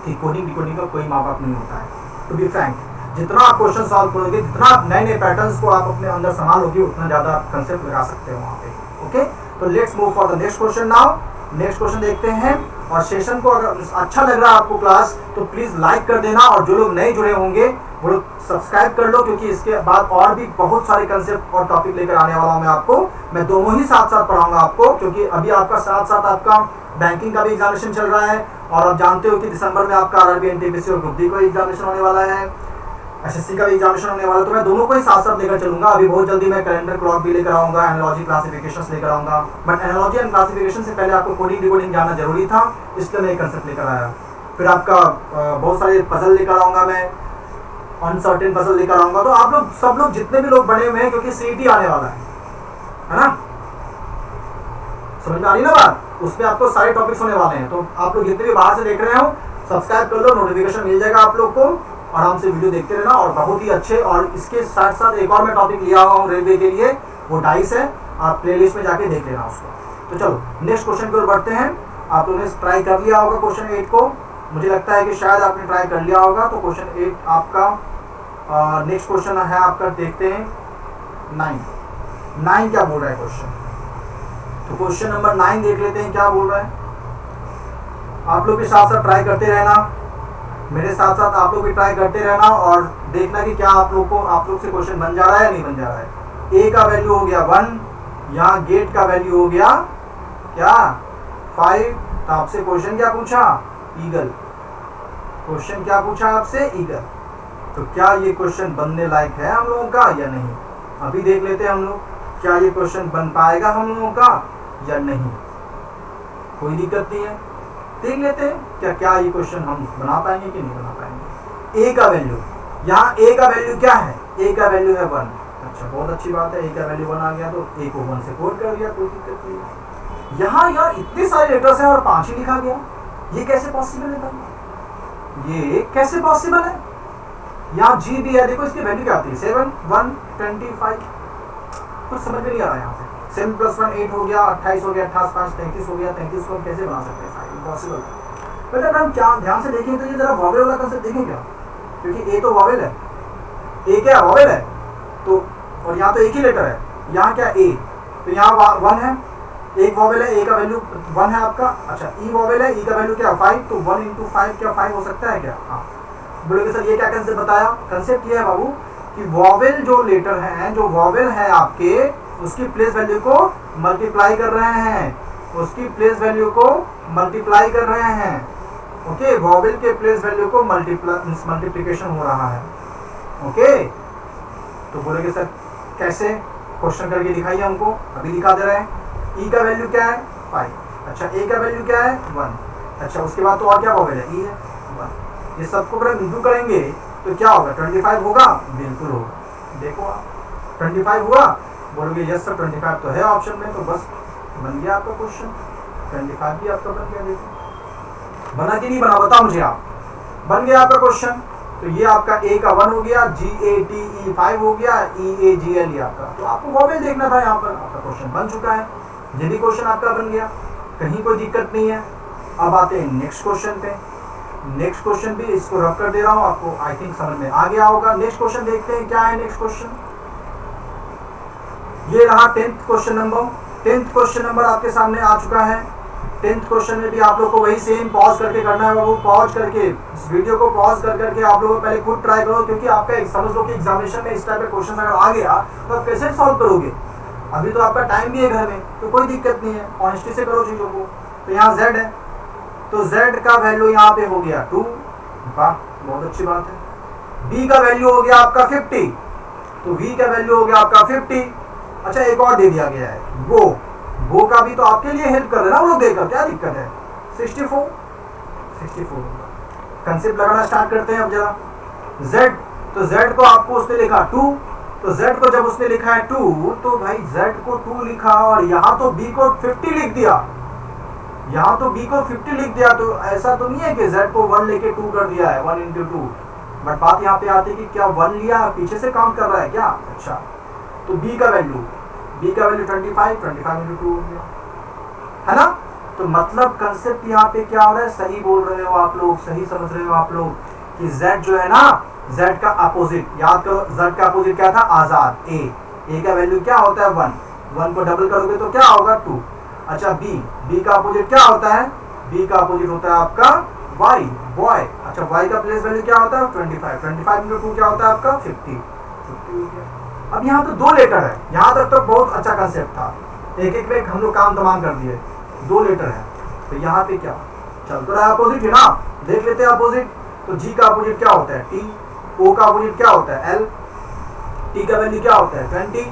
कि कोडिंग डिकोडिंग का कोई माँ बाप नहीं होता है। टू बी फ्रैंक, जितना आप क्वेश्चन सॉल्व करोगे, जितना आप नए नए पैटर्न्स को आप अपने अंदर संभालोगे, उतना ज़्यादा आप कंसेप्ट लगा सकते हो वहाँ पे। ओके, तो let's move for the next question now. Next question देखते हैं। और सेशन को अगर अच्छा लग रहा है आपको क्लास, तो प्लीज़ लाइक कर देना, और जो लोग नए जुड़े होंगे वो लोग सब्सक्राइब कर लो, क्योंकि इसके बाद और भी बहुत सारे कंसेप्ट और टॉपिक लेकर आने वाला हूँ मैं आपको। मैं दोनों ही साथ साथ पढ़ाऊंगा आपको, क्योंकि अभी आपका साथ साथ आपका बैंकिंग का भी एग्जामिनेशन चल रहा है, और आप जानते हो कि दिसंबर में आपका आरआरबी एनटीपीसी और ग्रुप डी का एग्जामिनेशन होने वाला है, एसएससी का भी एग्जामिनेशन होने वाला है। तो मैं दोनों को ही साथ साथ लेकर चलूंगा। अभी बहुत जल्दी मैं कैलेंडर क्लॉक भी लेकर आऊंगा, एनालॉजी क्लासिफिकेशंस लेकर आऊंगा। बट एनालॉजी एंड क्लासिफिकेशन से पहले आपको कोडिंग डिकोडिंग जानना जरूरी था, इसलिए मैं एक कंसेप्ट लेकर आया। फिर आपका बहुत सारे पजल लेकर आऊंगा, मैं अनसर्टेन पजल लेकर आऊंगा। तो आप लोग सब लोग जितने भी लोग बने हुए हैं, क्योंकि सीईटी आने वाला है ना, समझ में आ रही ना बात, उसमें आपको सारे टॉपिक्स होने वाले हैं। तो आप लोग जितने भी बाहर से देख रहे हो, सब्सक्राइब कर लो, नोटिफिकेशन मिल जाएगा आप लोग को, आराम से वीडियो देखते रहना। और बहुत ही अच्छे, और इसके साथ साथ एक और मैं टॉपिक लिया हुआ हूँ रेलवे के लिए, वो डाइस है, आप प्लेलिस्ट में जाके देख लेना उसको। तो चलो नेक्स्ट क्वेश्चन की ओर बढ़ते हैं। आप लोगों ने ट्राई कर लिया होगा क्वेश्चन 8 को, मुझे लगता है कि शायद आपने ट्राई कर लिया होगा। तो क्वेश्चन 8 आपका नेक्स्ट क्वेश्चन है आपका, देखते हैं 9 क्या बोल रहा है क्वेश्चन। तो क्वेश्चन नंबर 9 देख लेते हैं क्या बोल रहा है। आप लोग भी साथ साथ ट्राई करते रहना, मेरे साथ साथ आप लोग भी ट्राई करते रहना, और देखना कि क्या आप लोग से क्वेश्चन बन जा रहा है या नहीं बन जा रहा है। ए का वैल्यू हो गया 1, यहाँ गेट का वैल्यू हो गया क्या 5। तो आपसे क्वेश्चन क्या पूछा, ईगल। क्वेश्चन क्या पूछा आपसे, ईगल। तो क्या ये क्वेश्चन बनने लायक है हम लोगों का या नहीं, अभी देख लेते हैं हम लोग, क्या ये क्वेश्चन बन पाएगा हम लोगों का या नहीं। कोई दिक्कत नहीं है, देख लेते हैं क्या ये क्वेश्चन हम बना पाएंगे कि नहीं बना पाएंगे। ए का वैल्यू, यहाँ ए का वैल्यू क्या है, ए का वैल्यू है 1। अच्छा, बहुत अच्छी बात है, ए का वैल्यू 1 आ गया, तो ए को 1 से कोड कर दिया, कोई दिक्कत नहीं। यहाँ यार इतने सारे लेटर्स हैं और 5 ही लिखा गया, ये कैसे पॉसिबल है भाई, ये कैसे पॉसिबल है। यहाँ जी भी है, देखो इसकी वैल्यू क्या आती है 7, 1, 25, कुछ समझ में नहीं आ रहा है। यहाँ पे 7 + 1 8 हो गया, 28 हो गया, 28 5 33 हो गया, 33 को कैसे बना सकते हैं, इम्पॉसिबल। बट अगर हम क्या ध्यान से देखें तो ये जरा वॉवेल वाला कंसेप्ट देखें क्या, क्योंकि ए तो वॉवेल है, ए क्या वॉवेल है, तो और यहाँ तो एक ही लेटर है, यहाँ क्या ए, तो यहाँ 1 है, एक वॉवेल है, ए का वैल्यू 1 है आपका। अच्छा, ई वॉवेल है, ई का वैल्यू क्या 5, तो 1 × 5 क्या 5 हो सकता है क्या। हाँ, बोलोगे सर ये क्या कंसेप्ट बताया। कंसेप्ट ये है बाबू कि वॉवेल जो लेटर है, जो वॉवेल है आपके, उसकी प्लेस वैल्यू को मल्टीप्लाई कर रहे हैं, उसकी प्लेस वैल्यू को मल्टीप्लाई कर रहे हैं। ओके, वॉवेल के प्लेस वैल्यू को मल्टीप्लिकेशन हो रहा है। ओके, तो बोलोगे सर कैसे, क्वेश्चन करके दिखाइए हमको, अभी दिखा दे रहे हैं। ई का वैल्यू क्या है 5, अच्छा ए का वैल्यू क्या है 1, अच्छा उसके बाद तो और क्या वॉवेल है, ई है 1। ये सबको अगर इंटू करेंगे तो क्या होगा, 25 होगा, बिल्कुल होगा। देखो आप 25 हुआ, बोलोगे यस सर 25 तो है ऑप्शन में, तो बस बन गया आपका क्वेश्चन, 25 भी आपका बन गया। देखो बना कि नहीं बना, बताओ मुझे आप, बन गया आपका क्वेश्चन। तो ये आपका ए का 1 हो गया, GATE 5 हो गया, EAGL आपका, तो आपको वॉवेल देखना था, यहाँ पर आपका क्वेश्चन बन चुका है, ये भी क्वेश्चन आपका बन गया, कहीं कोई दिक्कत नहीं है। अब आते हैं नेक्स्ट क्वेश्चन पे। नेक्स्ट क्वेश्चन भी इसको रख कर दे रहा हूँ, आपको आई थिंक समझ में आ गया होगा। नेक्स्ट क्वेश्चन देखते हैं क्या है नेक्स्ट क्वेश्चन। ये रहा 10th question number. 10th question number आपके सामने आ चुका है। 10th क्वेश्चन में भी आप लोग को वही सेम पॉज करके करना है बाबू, पॉज करके इस वीडियो को पॉज कर करके आप लोगों को पहले खुद ट्राई करो, क्योंकि आपका समझ लो कि एग्जामिनेशन में इस टाइप का क्वेश्चन अगर आ गया तो आप कैसे सॉल्व करोगे। अभी तो आपका टाइम भी है घर में, तो कोई दिक्कत नहीं है, ऑनेस्टी से करो चीज़ों को। तो यहाँ Z है, तो Z का वैल्यू यहाँ पे हो गया 2, वाह बहुत अच्छी बात है। B का वैल्यू हो गया आपका 50, तो V का वैल्यू हो गया आपका 50। अच्छा एक और दे दिया गया है वो का भी तो आपके लिए हेल्प कर रहे हैं ना वो लोग, देकर क्या दिक्कत है। 64 कंसेप्ट लगाना स्टार्ट करते हैं अब जरा। Z, तो Z को आपको उसने लिखा 2, तो Z को जब उसने लिखा है 2, तो भाई Z को 2 लिखा और यहाँ तो B को 50 लिख दिया, यहाँ तो B को 50 लिख दिया। तो ऐसा तो नहीं है कि Z को 1 लेके 2 कर दिया है, 1 × 2, बट बात यहाँ पे आती है कि क्या 1 लिया पीछे से काउंट कर रहा है क्या। अच्छा तो B का वैल्यू बी का वैल्यू 25, 25 इंटू 2 हो गया, है ना। तो मतलब कंसेप्ट यहाँ पे क्या हो रहा है, सही बोल रहे हो आप लोग, सही समझ रहे हो आप लोग कि z जो है ना, z का अपोजिट याद करो, z का अपोजिट क्या था, आजाद, a का वैल्यू क्या होता है 1, 1 को डबल करोगे तो क्या होगा 2। अच्छा b का अपोजिट क्या होता है, b का अपोजिट होता है आपका y, बॉय। अच्छा y का प्लेस वैल्यू क्या होता है 25, 25 इंटू 2 क्या होता है आपका 50 हो गया। अब यहाँ तो 2 लेटर है, यहाँ तक तो बहुत अच्छा कंसेप्ट था, एक एक में हम लोग काम तमाम कर दिए, 2 लेटर है। तो यहाँ पे क्या चल तो रहा है, अपोजिट है ना, देख लेते हैं अपोजिट। तो g का अपोजिट क्या होता है t, o का अपोजिट क्या होता है l, t का वैल्यू क्या होता है 20,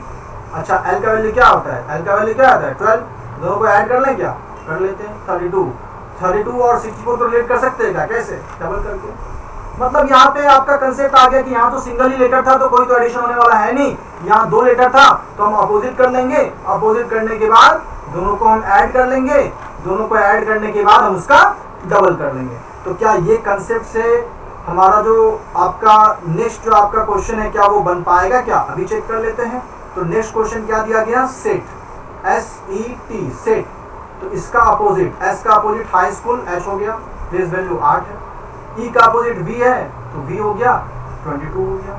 अच्छा l का वैल्यू क्या होता है, l का वैल्यू क्या आता है 12, दोनों को ऐड कर लें क्या, कर लेते हैं 32 और 64 को रिलेट कर सकते हैं क्या, कैसे, डबल करके। मतलब यहाँ पे आपका कंसेप्ट आ गया कि यहाँ तो सिंगल ही लेटर था तो कोई तो एडिशन होने वाला है नहीं, यहाँ 2 लेटर था तो हम अपोजिट कर लेंगे, अपोजिट करने के बाद दोनों को हम ऐड कर लेंगे, दोनों को ऐड करने के बाद हम उसका डबल कर लेंगे। तो क्या ये कंसेप्ट से हमारा जो आपका नेक्स्ट जो आपका क्वेश्चन है क्या वो बन पाएगा क्या, अभी चेक कर लेते हैं। तो नेक्स्ट क्वेश्चन क्या दिया गया, सेट, SET सेट। तो इसका अपोजिट, S का अपोजिट हाई स्कूल H हो गया, प्लेस वैल्यू 8 है, E का अपोजिट V है तो V हो गया 22 हो गया,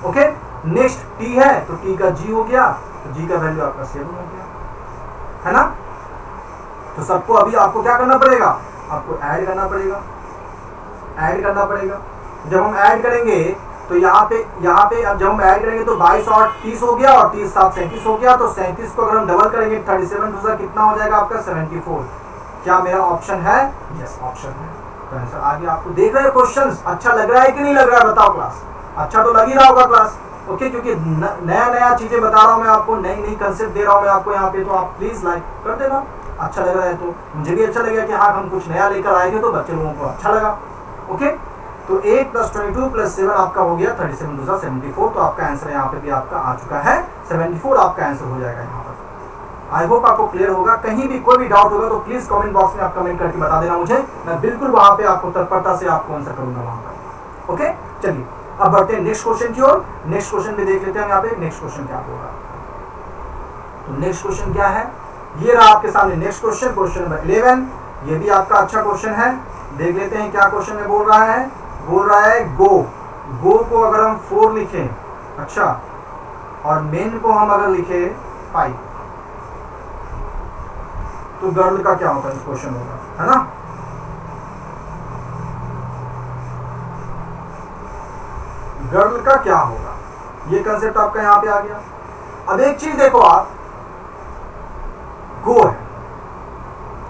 ओके। नेक्स्ट T है तो T का G हो गया, तो G का वैल्यू आपका 7 हो गया, है ना। तो सबको अभी आपको क्या करना पड़ेगा, आपको ऐड करना पड़ेगा, ऐड करना पड़ेगा। जब हम ऐड करेंगे तो यहाँ पे अब जब हम ऐड करेंगे तो 22 और 30 हो गया और 30 7 37 हो गया, तो 37 को अगर हम डबल करेंगे 37 दूसरा कितना हो जाएगा आपका 74। क्या मेरा ऑप्शन है, यस ऑप्शन है। तो आंसर आगे आपको देख रहे हैं क्वेश्चंस, अच्छा लग रहा है कि नहीं लग रहा है, बताओ क्लास, अच्छा तो लग ही रहा होगा क्लास, ओके। क्योंकि नया नया चीजें बता रहा हूँ मैं आपको, नई नई कंसेप्ट दे रहा हूँ मैं आपको यहाँ पे, तो आप प्लीज लाइक कर देना, अच्छा लग रहा है तो मुझे भी अच्छा लगेगा कि हाँ हम कुछ नया लेकर आए थे तो बच्चे लोगों को अच्छा लगा, ओके। तो 8 + 22 + 7 आपका हो गया 37 दूसरा 74, तो आपका आंसर यहाँ पे भी आपका आ चुका है 74, आपका आंसर हो जाएगा यहाँ पर। आई होप आपको क्लियर होगा, कहीं भी कोई भी डाउट होगा तो प्लीज कमेंट बॉक्स में आप कमेंट करके बता देना मुझे, मैं बिल्कुल वहां पे आपको तत्परता से आपको आंसर करूंगा वहां पर, ओके। चलिए अब बढ़ते हैं नेक्स्ट क्वेश्चन की ओर। नेक्स्ट क्वेश्चन भी देख लेते हैं यहाँ पे, नेक्स्ट क्वेश्चन क्या होगा। तो नेक्स्ट क्वेश्चन क्या है, ये रहा आपके सामने नेक्स्ट क्वेश्चन, क्वेश्चन नंबर 11। ये भी आपका अच्छा क्वेश्चन है, देख लेते हैं क्या क्वेश्चन में बोल रहा है। बोल रहा है गो को अगर हम 4 लिखें, अच्छा, और मेन को हम अगर लिखे 5, तो गर्ल का क्या होता है, क्वेश्चन होगा, है ना। गर्ल का क्या होगा, ये कंसेप्ट आपका यहाँ पे आ गया। अब एक चीज देखो आप, गो है,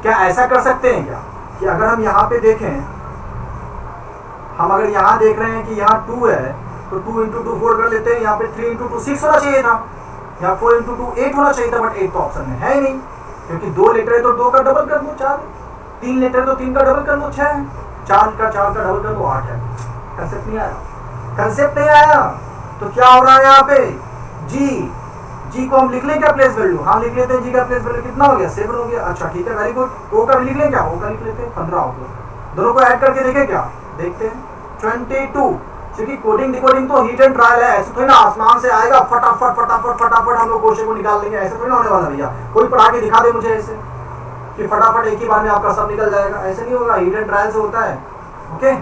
क्या ऐसा कर सकते हैं क्या कि अगर हम यहाँ पे देखें, हम अगर यहाँ देख रहे हैं कि यहाँ 2 है तो 2 × 2 4 कर लेते हैं, यहाँ पे 3 × 2 6 होना चाहिए था, यहाँ 4 × 2 8 होना चाहिए था, बट 8 तो ऑप्शन में है ही नहीं, क्योंकि 2 लेटर है तो 2 का डबल कर दो 4, 3 लेटर है तो 3 का डबल कर दो 6 है, 4 का डबल कर दो 8 है। कंसेप्ट नहीं आया, कंसेप्ट नहीं आया। तो क्या हो रहा है यहाँ पे, जी को हम लिख लें क्या प्लेस वैल्यू, हाँ लिख लेते हैं, जी का प्लेस वैल्यू कितना हो गया 7 हो गया, अच्छा ठीक है वेरी गुड। ओ का लिख लें क्या, ओ का लिख लेते हैं 15 हो गया, दोनों को ऐड करके देखें क्या, देखते हैं 22, क्योंकि कोडिंग डिकोडिंग तो हीट एंड ट्रायल है, ऐसे थोड़ी ना आसमान से आएगा फटाफट हम लोग क्वेश्चन को निकाल लेंगे, ऐसे थोड़ी ना होने वाला भैया। कोई पढ़ा के दिखा दे मुझे ऐसे कि फटाफट एक ही बार में आपका सब निकल जाएगा, ऐसे नहीं होगा, हीट एंड ट्रायल से होता है, ओके।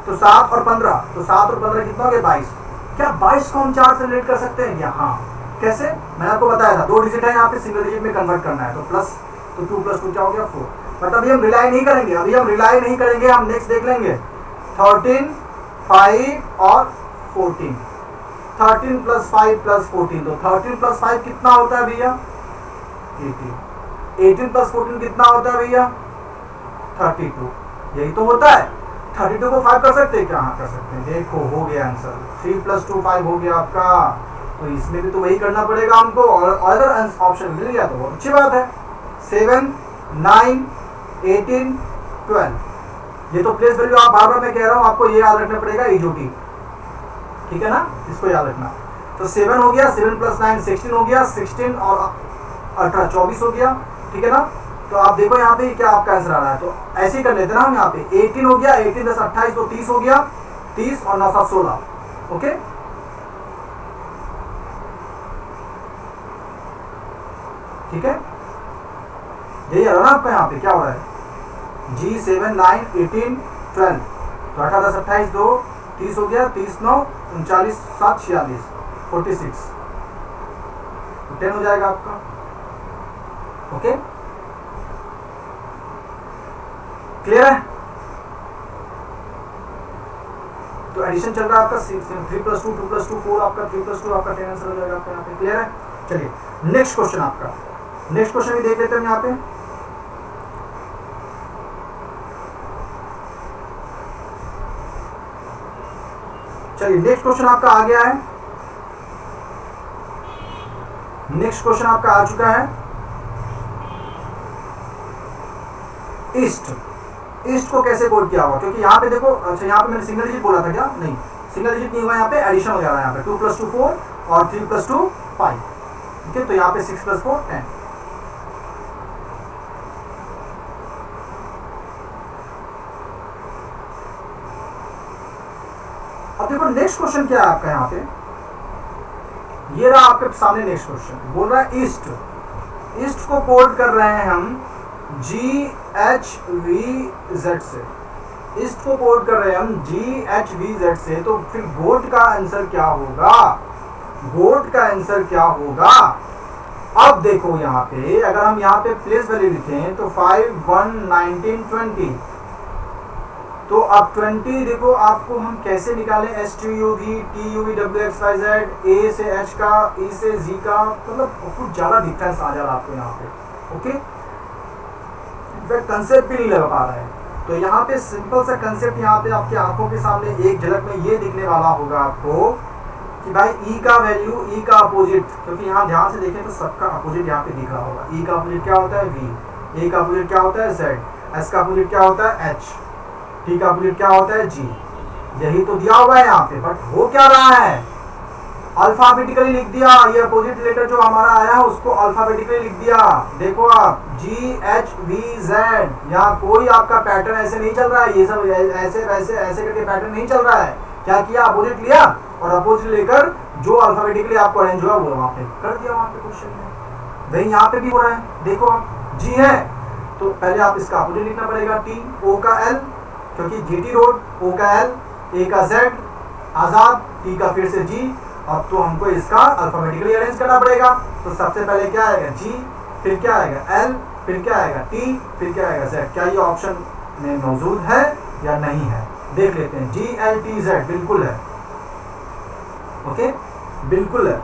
तो 7 और 15, तो 7 और 15 कितना हो गया 22। क्या 22 को हम 4 से रिलेट कर सकते हैं क्या, हाँ कैसे, मैंने आपको बताया था 2 डिजिट है यहाँ पे, सिंगल डिजिट में कन्वर्ट करना है, तो प्लस, तो 2 + 2 क्या हो गया 4। बट अभी हम रिलाई नहीं करेंगे, हम नेक्स्ट देख लेंगे 13, 5 और 14, 13 + 5 + 14, तो 13 + 5 कितना होता है भैया 18, 18 + 14 कितना होता है भैया 32, यही तो होता है। 32 को 5 कर सकते हैं क्या, हाँ कर सकते हैं, देखो हो गया आंसर, 3 + 2 5 हो गया आपका। तो इसमें भी तो वही करना पड़ेगा हमको, और अदर ऑप्शन मिल गया तो बहुत अच्छी बात है। 7, 9, 18, 12, ये तो प्लेस वैल्यू आप बार बार मैं कह रहा हूँ आपको ये याद रखना पड़ेगा, EJOT, ठीक है ना, इसको याद रखना। तो 7 हो गया, 7 + 9 16 हो गया, 16 और 18 24 हो गया, ठीक है ना। तो आप देखो यहाँ पे क्या आपका आंसर आ रहा है, तो ऐसे ही कर लेते ना हम, यहाँ पे 18 हो गया, 18 + 28 तो 30 हो गया, 30 और 9 7 16, ओके। ठीक है, यही है ना आपका यहाँ पे क्या हो रहा है, G7 9 18 12, तो 8 10 28 2 30 हो गया, 30 9 39 7 46 46, 10 हो जाएगा आपका। ओके, क्लियर है? तो एडिशन चल रहा है आपका 3 + 2 2 + 2 4 आपका 3 + 2 आपका 10 आंसर हो जाएगा आपका यहाँ पे। क्लियर है? चलिए नेक्स्ट क्वेश्चन आपका, नेक्स्ट क्वेश्चन भी देख लेते हैं यहाँ पे। चलिए नेक्स्ट क्वेश्चन आपका आ गया है, नेक्स्ट क्वेश्चन आपका आ चुका है। ईस्ट, ईस्ट को कैसे कोड किया होगा, क्योंकि यहाँ पे देखो, अच्छा यहाँ पे मैंने सिंगल डिजिट बोला था क्या, नहीं सिंगल डिजिट नहीं हुआ, यहाँ पे एडिशन हो जा रहा है, यहाँ पे 2 + 2 4 और 3 + 2 5, ठीक है, तो यहाँ पे 6 + 4 10। अब देखो नेक्स्ट क्वेश्चन क्या है आपका यहाँ पे, ये रहा आपके सामने नेक्स्ट क्वेश्चन, बोल रहा है ईस्ट, ईस्ट को कोड कर रहे हैं हम GHVZ से, ईस्ट को कोड कर रहे हैं हम GHVZ से, तो फिर गोट का आंसर क्या होगा, गोट का आंसर क्या होगा। अब देखो यहाँ पे अगर हम यहाँ पे प्लेस वैल्यू लिखें तो 5 1 19 20, तो अब 20 देखो आपको हम कैसे निकालें, STUV TUV WXYZ, A से H का, E से Z का, मतलब बहुत ज़्यादा डिफरेंस आ जा रहा है आपको यहाँ पे। ओके, कंसेप्ट भी नहीं लगा पा रहा है, तो यहाँ पे सिंपल सा कंसेप्ट यहाँ पे आपकी आंखों के सामने एक झलक में ये दिखने वाला होगा आपको कि भाई E का वैल्यू, E का अपोजिट, क्योंकि यहाँ ध्यान से देखें तो सबका अपोजिट यहाँ पे दिख रहा होगा। E का अपोजिट क्या होता है V, A का अपोजिट क्या होता है Z, S का अपोजिट क्या होता है H, T का अपोजिट क्या होता है G, यही तो दिया हुआ है यहाँ पे, बट हो क्या रहा है, अल्फाबेटिकली लिख दिया, ये अपोजिट लेटर जो हमारा आया है उसको अल्फाबेटिकली लिख दिया। देखो आप GHVZ, यहाँ कोई आपका पैटर्न ऐसे नहीं चल रहा है, ये सब ऐसे वैसे ऐसे करके पैटर्न नहीं चल रहा है। क्या किया, अपोजिट लिया और अपोजिट लेकर जो अल्फाबेटिकली आपको अरेंज हुआ वो वहाँ पे कर दिया, वहाँ पे क्वेश्चन में। वही यहाँ पे भी हो रहा है, देखो आप G है तो पहले आप इसका अपोजिट लिखना पड़ेगा, T O का L, क्योंकि GT रोड, O का L, A का Z आजाद, T का फिर से G। अब तो हमको इसका अल्फाबेटिकली अरेंज करना पड़ेगा, तो सबसे पहले क्या आएगा G, फिर क्या आएगा L, फिर क्या आएगा T, फिर क्या आएगा Z। क्या ये ऑप्शन में मौजूद है या नहीं है, देख लेते हैं। GLTZ बिल्कुल है, ओके बिल्कुल है,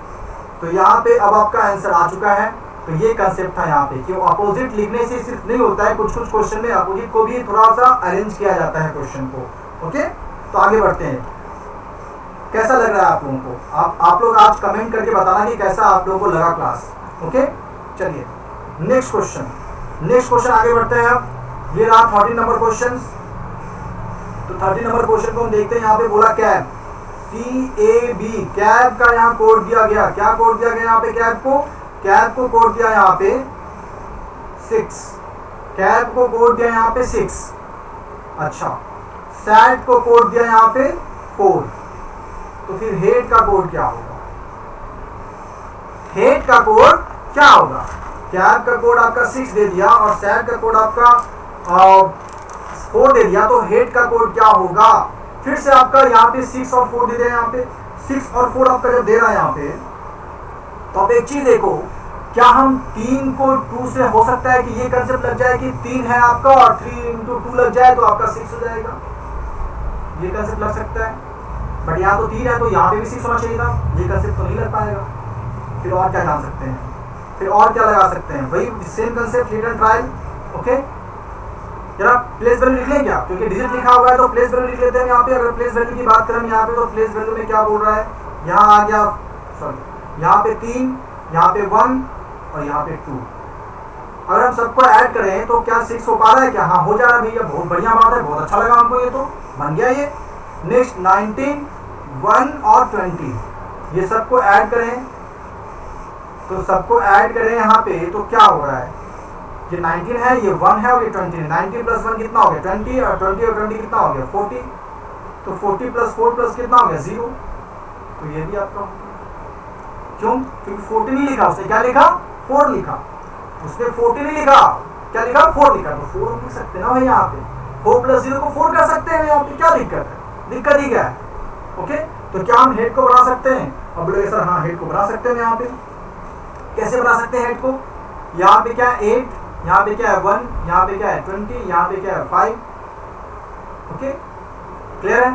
तो यहाँ पे अब आपका आंसर आ चुका है। तो ये कंसेप्ट था यहाँ पे कि अपोजिट लिखने से सिर्फ नहीं होता है, कुछ कुछ क्वेश्चन में अपोजिट को भी थोड़ा सा अरेंज किया जाता है क्वेश्चन को। ओके, तो आगे बढ़ते हैं। कैसा लग रहा है आप लोगों को, आप लोग आज कमेंट करके बताना कि कैसा आप लोगों को लगा क्लास। ओके, चलिए नेक्स्ट क्वेश्चन, नेक्स्ट क्वेश्चन आगे बढ़ते हैं। अब ये रहा 13 नंबर क्वेश्चन, तो 13 नंबर क्वेश्चन को हम देखते हैं। यहाँ पे बोला कैब, CAB, कैब का यहाँ कोड दिया गया, क्या कोड दिया गया यहाँ पे, कैब को कोड दिया यहाँ पे 6, कैब को कोड दिया यहाँ पे 6। अच्छा, सैट को कोड दिया यहाँ पे 4, तो फिर हेड का कोड क्या होगा, हेड का कोड क्या होगा। कैब का कोड आपका 6 दे दिया और सैट का कोड आपका 4 दे दिया, तो हेड का कोड क्या होगा। फिर से आपका यहाँ पे 6 और 4 दे दिया, यहाँ पे 6 और 4 आपका जब दे रहा है यहाँ पे, तो आप एक चीज देखो, क्या हम 3 को 2 से, हो सकता है कि ये कंसेप्ट लग जाए कि 3 है आपका और 3 × 2 लग जाए तो आपका 6 हो जाएगा, ये कंसेप्ट लग सकता है। बट यहाँ तो 3 है तो यहाँ पे भी 6 होना चाहिए था, ये कंसेप्ट तो नहीं लग पाएगा। फिर और क्या जान सकते हैं, फिर और क्या लगा सकते हैं, वही same concept, hit and trial. Okay, जरा प्लेस वैल्यू लिख लें क्या, क्योंकि डिजिट लिखा हुआ है तो प्लेस वैल्यू लिख लेते हैं यहाँ पे। अगर प्लेस वैल्यू की बात करें यहाँ पे, तो प्लेस वैल्यू में क्या बोल रहा है, यहाँ आ गया, सॉरी यहाँ पे 3, यहाँ पे 1 और यहाँ पे 2। अगर हम सबको ऐड करें तो क्या 6 हो पा रहा है क्या, हाँ हो जा रहा है भैया, बहुत बढ़िया बात है, बहुत अच्छा लगा हमको, ये तो बन गया ये। नेक्स्ट 19, 1 और 20, ये सबको ऐड करें, तो सबको ऐड करें यहाँ पे तो क्या हो रहा है, ये 19 है, ये 1 है और ये 20 है। 19 + 1 कितना हो गया 20, और 20 और 20 कितना हो गया 40, तो 40 + 4 + कितना हो गया 0, तो ये भी आपका क्यों, क्योंकि 40 नहीं लिखा, उसने क्या लिखा 4 लिखा। उसने 14 नहीं लिखा, क्या लिखा 4 लिखा, तो 4 लिख सकते हैं ना भाई यहाँ पे, 4 प्लस 0 को 4 कर सकते हैं यहाँ पे, क्या दिक्कत है, दिक्कत ही क्या है। ओके, तो क्या हम हेड को बढ़ा सकते हैं, अब बोले सर हाँ हेड को बढ़ा सकते हैं। यहाँ पे कैसे बढ़ा सकते हैं हेड को, यहाँ पे क्या है 8, यहाँ पे क्या है 1, यहाँ पे क्या है 20, यहाँ पे क्या है 5। ओके क्लियर है,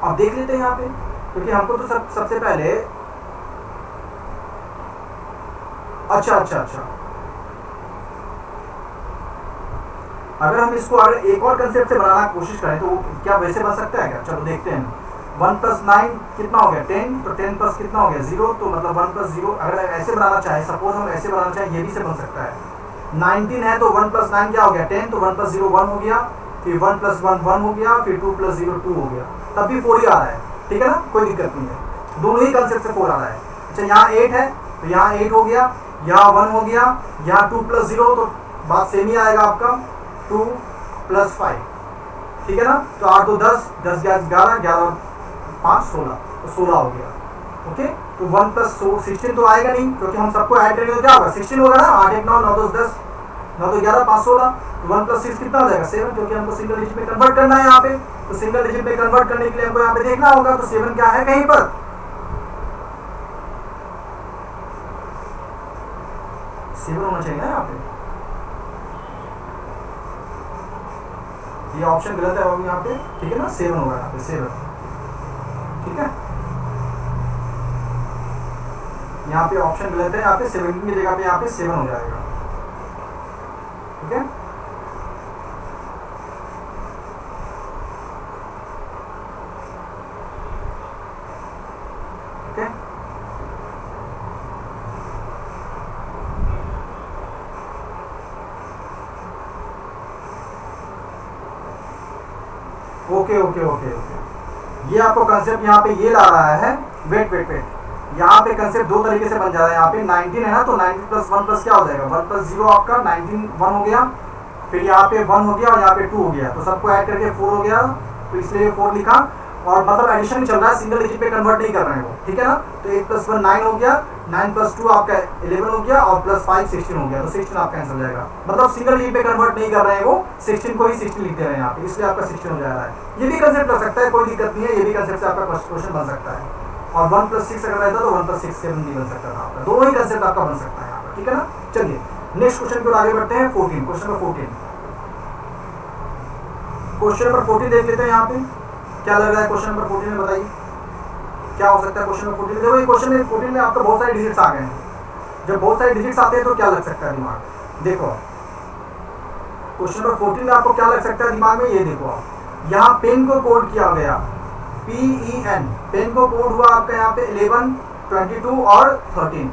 अब देख लेते हैं यहाँ पे, क्योंकि हमको तो सबसे पहले अच्छा अगर हम इसको अगर एक और कंसेप्ट से बनाना कोशिश करें तो क्या वैसे बन सकता है क्या, चलो देखते हैं। 1 प्लस 9 कितना हो गया 10, तो 10 प्लस कितना हो गया 0, तो मतलब 1 प्लस 0 अगर ऐसे बनाना चाहे, सपोज हम ऐसे बनाना चाहें, ये भी से बन सकता है। 19 है तो 1 प्लस 9 क्या हो गया 10, तो 1 प्लस 0 1 हो गया, फिर 1 प्लस 1 1 हो गया, फिर 2 प्लस 0 2 हो गया, तब भी 4 ही आ रहा है, ठीक है ना, कोई दिक्कत नहीं है, दोनों ही कंसेप्ट से 4 आ रहा है। अच्छा यहाँ 8 है तो यहाँ 8 हो गया, यहाँ 1 हो गया, यहाँ 2 प्लस 0, तो बात सेम ही आएगा आपका 2 प्लस 5, ठीक है ना, तो 8 2 10, 10 11, 11 5 16, तो 16 हो गया। ओके, तो 1 प्लस 16 तो आएगा नहीं, क्योंकि हम सबको ऐड करेंगे तो क्या होगा 16 होगा ना, 8 1 9 9 2 10 9 2 11 5 16, तो 1 प्लस 6 कितना हो जाएगा 7, क्योंकि हमको सिंगल डिजिट में कन्वर्ट करना है यहाँ पे, तो सिंगल डिजिट में कन्वर्ट करने के लिए हमको यहाँ पे देखना होगा, तो 7 क्या है कहीं पर, 7 होना चाहिए ना यहाँ पे, ये ऑप्शन गलत है यहाँ पे, ठीक है ना, 7 होगा यहाँ पे 7, ठीक है, यहाँ पे ऑप्शन गलत है, यहाँ पे 17 की जगह पे यहाँ पे 7 हो जाएगा, ठीक है। ओके ओके ओके ओके, ये आपको कंसेप्ट यहाँ पे ये ला रहा है, वेट यहाँ पे कंसेप्ट दो तरीके से बन जा रहा है। यहाँ पे 19 है ना, तो 19 प्लस 1 प्लस क्या हो जाएगा 1 प्लस 0 आपका 19 1 हो गया, फिर यहाँ पे 1 हो गया और यहाँ पे 2 हो गया, तो सबको ऐड करके 4 हो गया, तो इसलिए 4 लिखा, और मतलब एडिशन नहीं चल रहा है, सिंगल डिजिट पे कन्वर्ट नहीं कर रहे हैं वो, ठीक है ना, तो 1 प्लस 1 9 हो गया, 9 प्लस 2 आपका 11 हो गया, और प्लस 5 16 हो गया, तो 16 आपका आंसर हो जाएगा, मतलब सिंगल डिजिट पे कन्वर्ट नहीं कर रहे हैं वो, 16 को ही 16 लिख दे रहे हैं यहाँ पे, इसलिए आपका 16 हो जा रहा है। ये भी कंसेप्ट कर सकता है, कोई दिक्कत नहीं है, ये भी कंसेप्ट से आपका क्वेश्चन बन सकता है, और 1 प्लस 6 अगर रहता तो 1 प्लस 6 7 नहीं बन सकता था आपका, दोनों ही कंसेप्ट आपका बन सकता है यहाँ पर, ठीक है ना। चलिए नेक्स्ट क्वेश्चन की ओर आगे बढ़ते हैं, 14 क्वेश्चन नंबर 14, क्वेश्चन नंबर 14 देख लेते हैं यहाँ पे क्या लग रहा है क्वेश्चन नंबर 14 में, बताइए क्या हो सकता है क्वेश्चन नंबर 14 में। देखो ये क्वेश्चन में 14 में आपका बहुत सारे डिजिट्स आ गए हैं, जब बहुत सारे डिजिट्स आते हैं तो क्या लग सकता है दिमाग, देखो क्वेश्चन नंबर 14 में आपको क्या लग सकता है दिमाग में, ये देखो आप यहाँ पेन को कोड किया गया, PEN, पेन को कोड हुआ आपका यहाँ पे 11 22 और 13,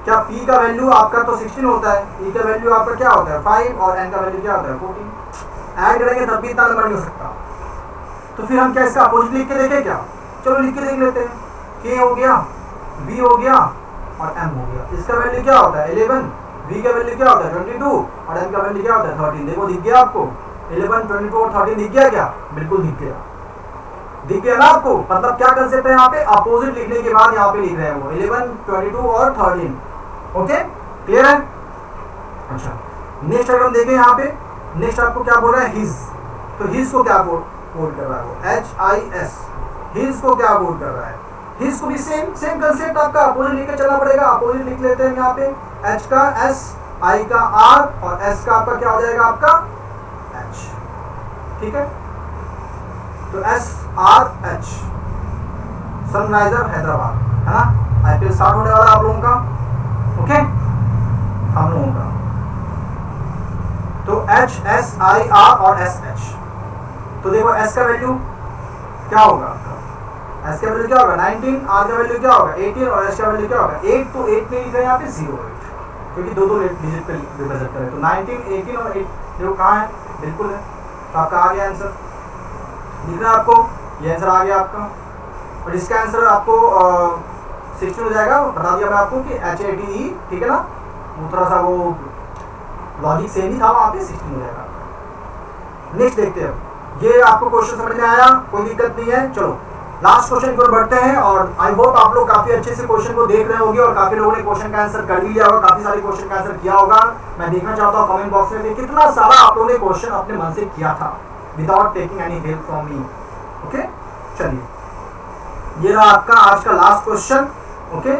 क्या P का वैल्यू आपका तो 16 होता है, E का वैल्यू आपका क्या होता है 5, और N का वैल्यू क्या होता है 14, ऐड करेंगे तब भी इतना नंबर नहीं हो सकता, तो फिर हम क्या इसका अपोजिट लिख के देखें क्या, चलो लिख के देख लेते हैं, K हो गया, V हो गया और M हो गया, इसका वैल्यू क्या होता है 11, V का वैल्यू क्या होता है 22 और M का वैल्यू क्या होता है 13, देखो दिख गया आपको 11 22 और 13 दिख गया क्या, बिल्कुल दिख गया ना आपको, मतलब क्या कंसेप्ट है यहाँ पे, अपोजिट लिखने के बाद यहाँ पे लिख रहे हैं वो 11 22 और 13, ओके क्लियर है। अच्छा नेक्स्ट अगर हम देखें यहाँ पे, नेक्स्ट आपको क्या बोल रहा है हिज, तो हिज को क्या कोड कर रहा है वो HIS, हिज को क्या कोड कर रहा है, हिज को भी सेम कंसेप्ट आपका अपोजिट लिख के चलना पड़ेगा, अपोजिट लिख लेते हैं यहाँ पे, H का S, I का R और S का आपका क्या हो जाएगा आपका H, ठीक है, तो SRH सनराइजर हैदराबाद, है ना, IPL स्टार्ट होने वाला आप लोगों का, ओके हम लोगों का, तो HSIR और SH, तो देखो S का वैल्यू क्या होगा आपका, S का वैल्यू क्या होगा 19, R का वैल्यू क्या होगा 18 और S का वैल्यू क्या होगा 8, तो 8 में लिख रहे हैं यहाँ पे 08, क्योंकि दो डिजिट पे रिप्रेजेंट करें, तो 19 18 और 8 देखो कहाँ है, बिल्कुल है, तो आपका आ गया आंसर, दिख रहा है आपको, ये आंसर आ गया आपका, और इसका आंसर आपको 16 हो जाएगा, बता दिया मैं आपको कि HATE, ठीक है ना, वो थोड़ा सा वो लॉजिक सेम ही था वहाँ पे, 16 हो जाएगा। नेक्स्ट देखते हैं, ये आपको क्वेश्चन समझ में आया, कोई दिक्कत नहीं है, चलो लास्ट क्वेश्चन की ओर बढ़ते हैं और आई होप आप लोग काफी अच्छे से क्वेश्चन को देख रहे होंगे और काफी लोगों ने क्वेश्चन का आंसर कर भी लिया होगा, काफी सारे क्वेश्चन का आंसर किया होगा। मैं देखना चाहता हूँ कमेंट बॉक्स में कितना सारा आप लोगों ने क्वेश्चन अपने मन से किया था without taking any help from me. Okay, चलिए ये रहा आपका आज का last question. Okay,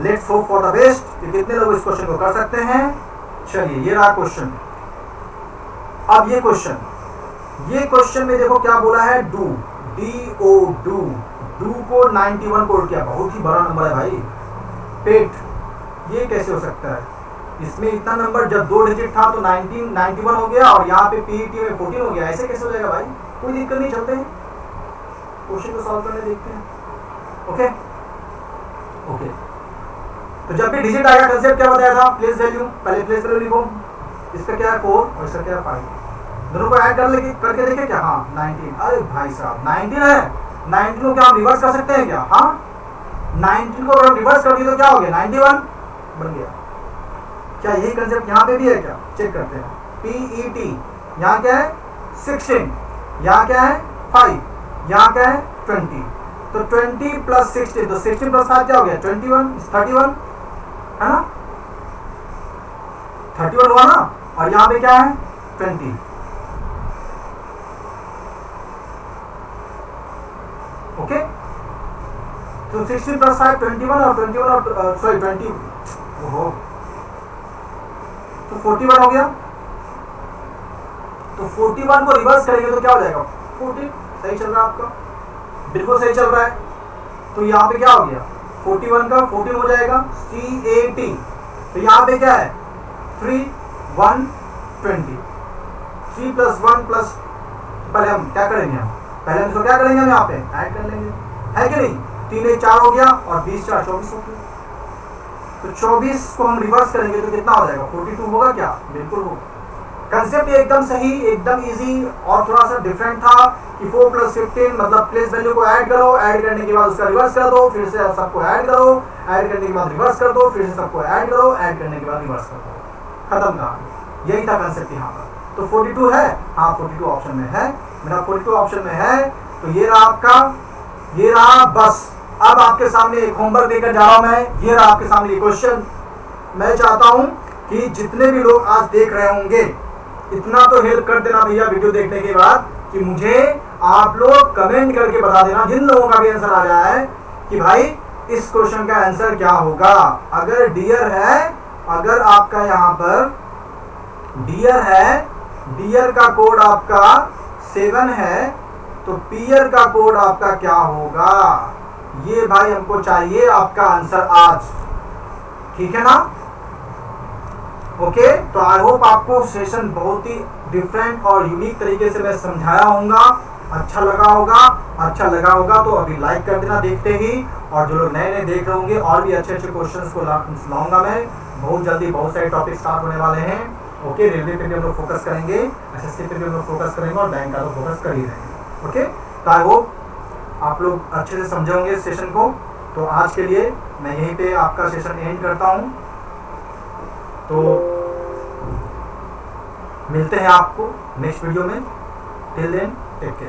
let's hope for the best कि कितने लोग इस क्वेश्चन को कर सकते हैं। चलिए ये रहा क्वेश्चन। अब ये क्वेश्चन में देखो क्या बोला है, डू, डू को 91 कोड किया, बहुत ही बड़ा नंबर है भाई। पेट, ये कैसे हो सकता है, इसमें इतना नंबर जब 2 डिजिट था तो 91 हो गया और यहाँ पे पीईटी में 14 हो गया, ऐसे कैसे हो जाएगा भाई? कोई दिक्कत नहीं, चलते हैं क्वेश्चन को सॉल्व करने देखते हैं। ओके, तो जब भी डिजिट आएगा कंसेप्ट क्या बताया था, प्लेस वैल्यू, पहले प्लेस वैल्यू लिखो, इसका क्या है 4 और इसका क्या है 5, दोनों को ऐड करके देखें क्या, हाँ 19। अरे भाई साहब 19 है, 19 को क्या हम रिवर्स कर सकते हैं क्या? हाँ 19 को अगर रिवर्स कर दिए तो क्या हो गया, 91 बन गया। क्या यही कंसेप्ट यहाँ पे भी है क्या? चेक करते हैं। पीईटी यहाँ क्या है 16, यहाँ क्या है 5, यहाँ क्या है 20, तो 20 प्लस 16, तो 16 प्लस 5 क्या हो गया 21, 31 है ना, 31 हुआ ना, और यहाँ पे क्या है 20। ओके, तो 16 प्लस 5 21 और 21 और सॉरी 20, ओहो, तो 41 हो गया। तो 41 को रिवर्स करेंगे तो क्या हो जाएगा 14। सही चल रहा है आपका, बिल्कुल सही चल रहा है। तो यहाँ पे क्या हो गया 41 का 14 हो जाएगा, CAT। तो यहाँ पे क्या है 3 1 20, 3 प्लस 1 प्लस, पहले हम क्या करेंगे, हम पहले हम इसको क्या करेंगे, हम यहाँ पे ऐड कर लेंगे, है कि नहीं। 3 1 4 हो गया और 20 4 24 हो गया। तो 24 को हम रिवर्स करेंगे तो कितना हो जाएगा 42 होगा क्या? बिल्कुल होगा। कंसेप्ट एकदम सही, एकदम इजी और थोड़ा सा डिफरेंट था कि 4 प्लस 15 मतलब प्लेस वैल्यू को ऐड करो, ऐड करने के बाद उसका रिवर्स कर दो, फिर से सबको ऐड करो, ऐड करने के बाद रिवर्स कर दो, फिर से सबको ऐड करो, ऐड करने के बाद रिवर्स कर दो, खत्म कहानी। यही था कंसेप्ट यहाँ पर। तो 42 है, हाँ 42 ऑप्शन में है, मेरा 42 ऑप्शन में है। तो ये रहा आपका, ये रहा बस। अब आपके सामने एक होमवर्क देकर जा रहा हूं मैं, ये रहा आपके सामने ये क्वेश्चन। मैं चाहता हूं कि जितने भी लोग आज देख रहे होंगे इतना तो हेल्प कर देना भैया वीडियो देखने के बाद कि मुझे आप लोग कमेंट करके बता देना, जिन लोगों का भी आंसर आ रहा है, कि भाई इस क्वेश्चन का आंसर क्या होगा। अगर डियर है, अगर आपका यहाँ पर डियर है, डियर का कोड आपका 7 है, तो पियर का कोड आपका क्या होगा, ये भाई हमको चाहिए आपका आंसर आज, ठीक है ना। ओके, तो आई होप आपको सेशन बहुत ही डिफरेंट और यूनिक तरीके से मैं समझाया होगा, अच्छा लगा होगा तो अभी लाइक कर देना देखते ही। और जो लोग नए देख रहे होंगे और भी अच्छे क्वेश्चंस को लाऊंगा मैं बहुत जल्दी, बहुत सारे टॉपिक स्टार्ट होने वाले हैं। ओके, रेलवे पे भी हम लोग फोकस करेंगे, SSC पे भी हम लोग फोकस करेंगे और बैंक का तो फोकस कर ही रहेंगे। ओके, तो आई होप आप लोग अच्छे से समझे होंगे इस सेशन को। तो आज के लिए मैं यहीं पे आपका सेशन एंड करता हूं। तो मिलते हैं आपको नेक्स्ट वीडियो में, टिल देन टेक केयर।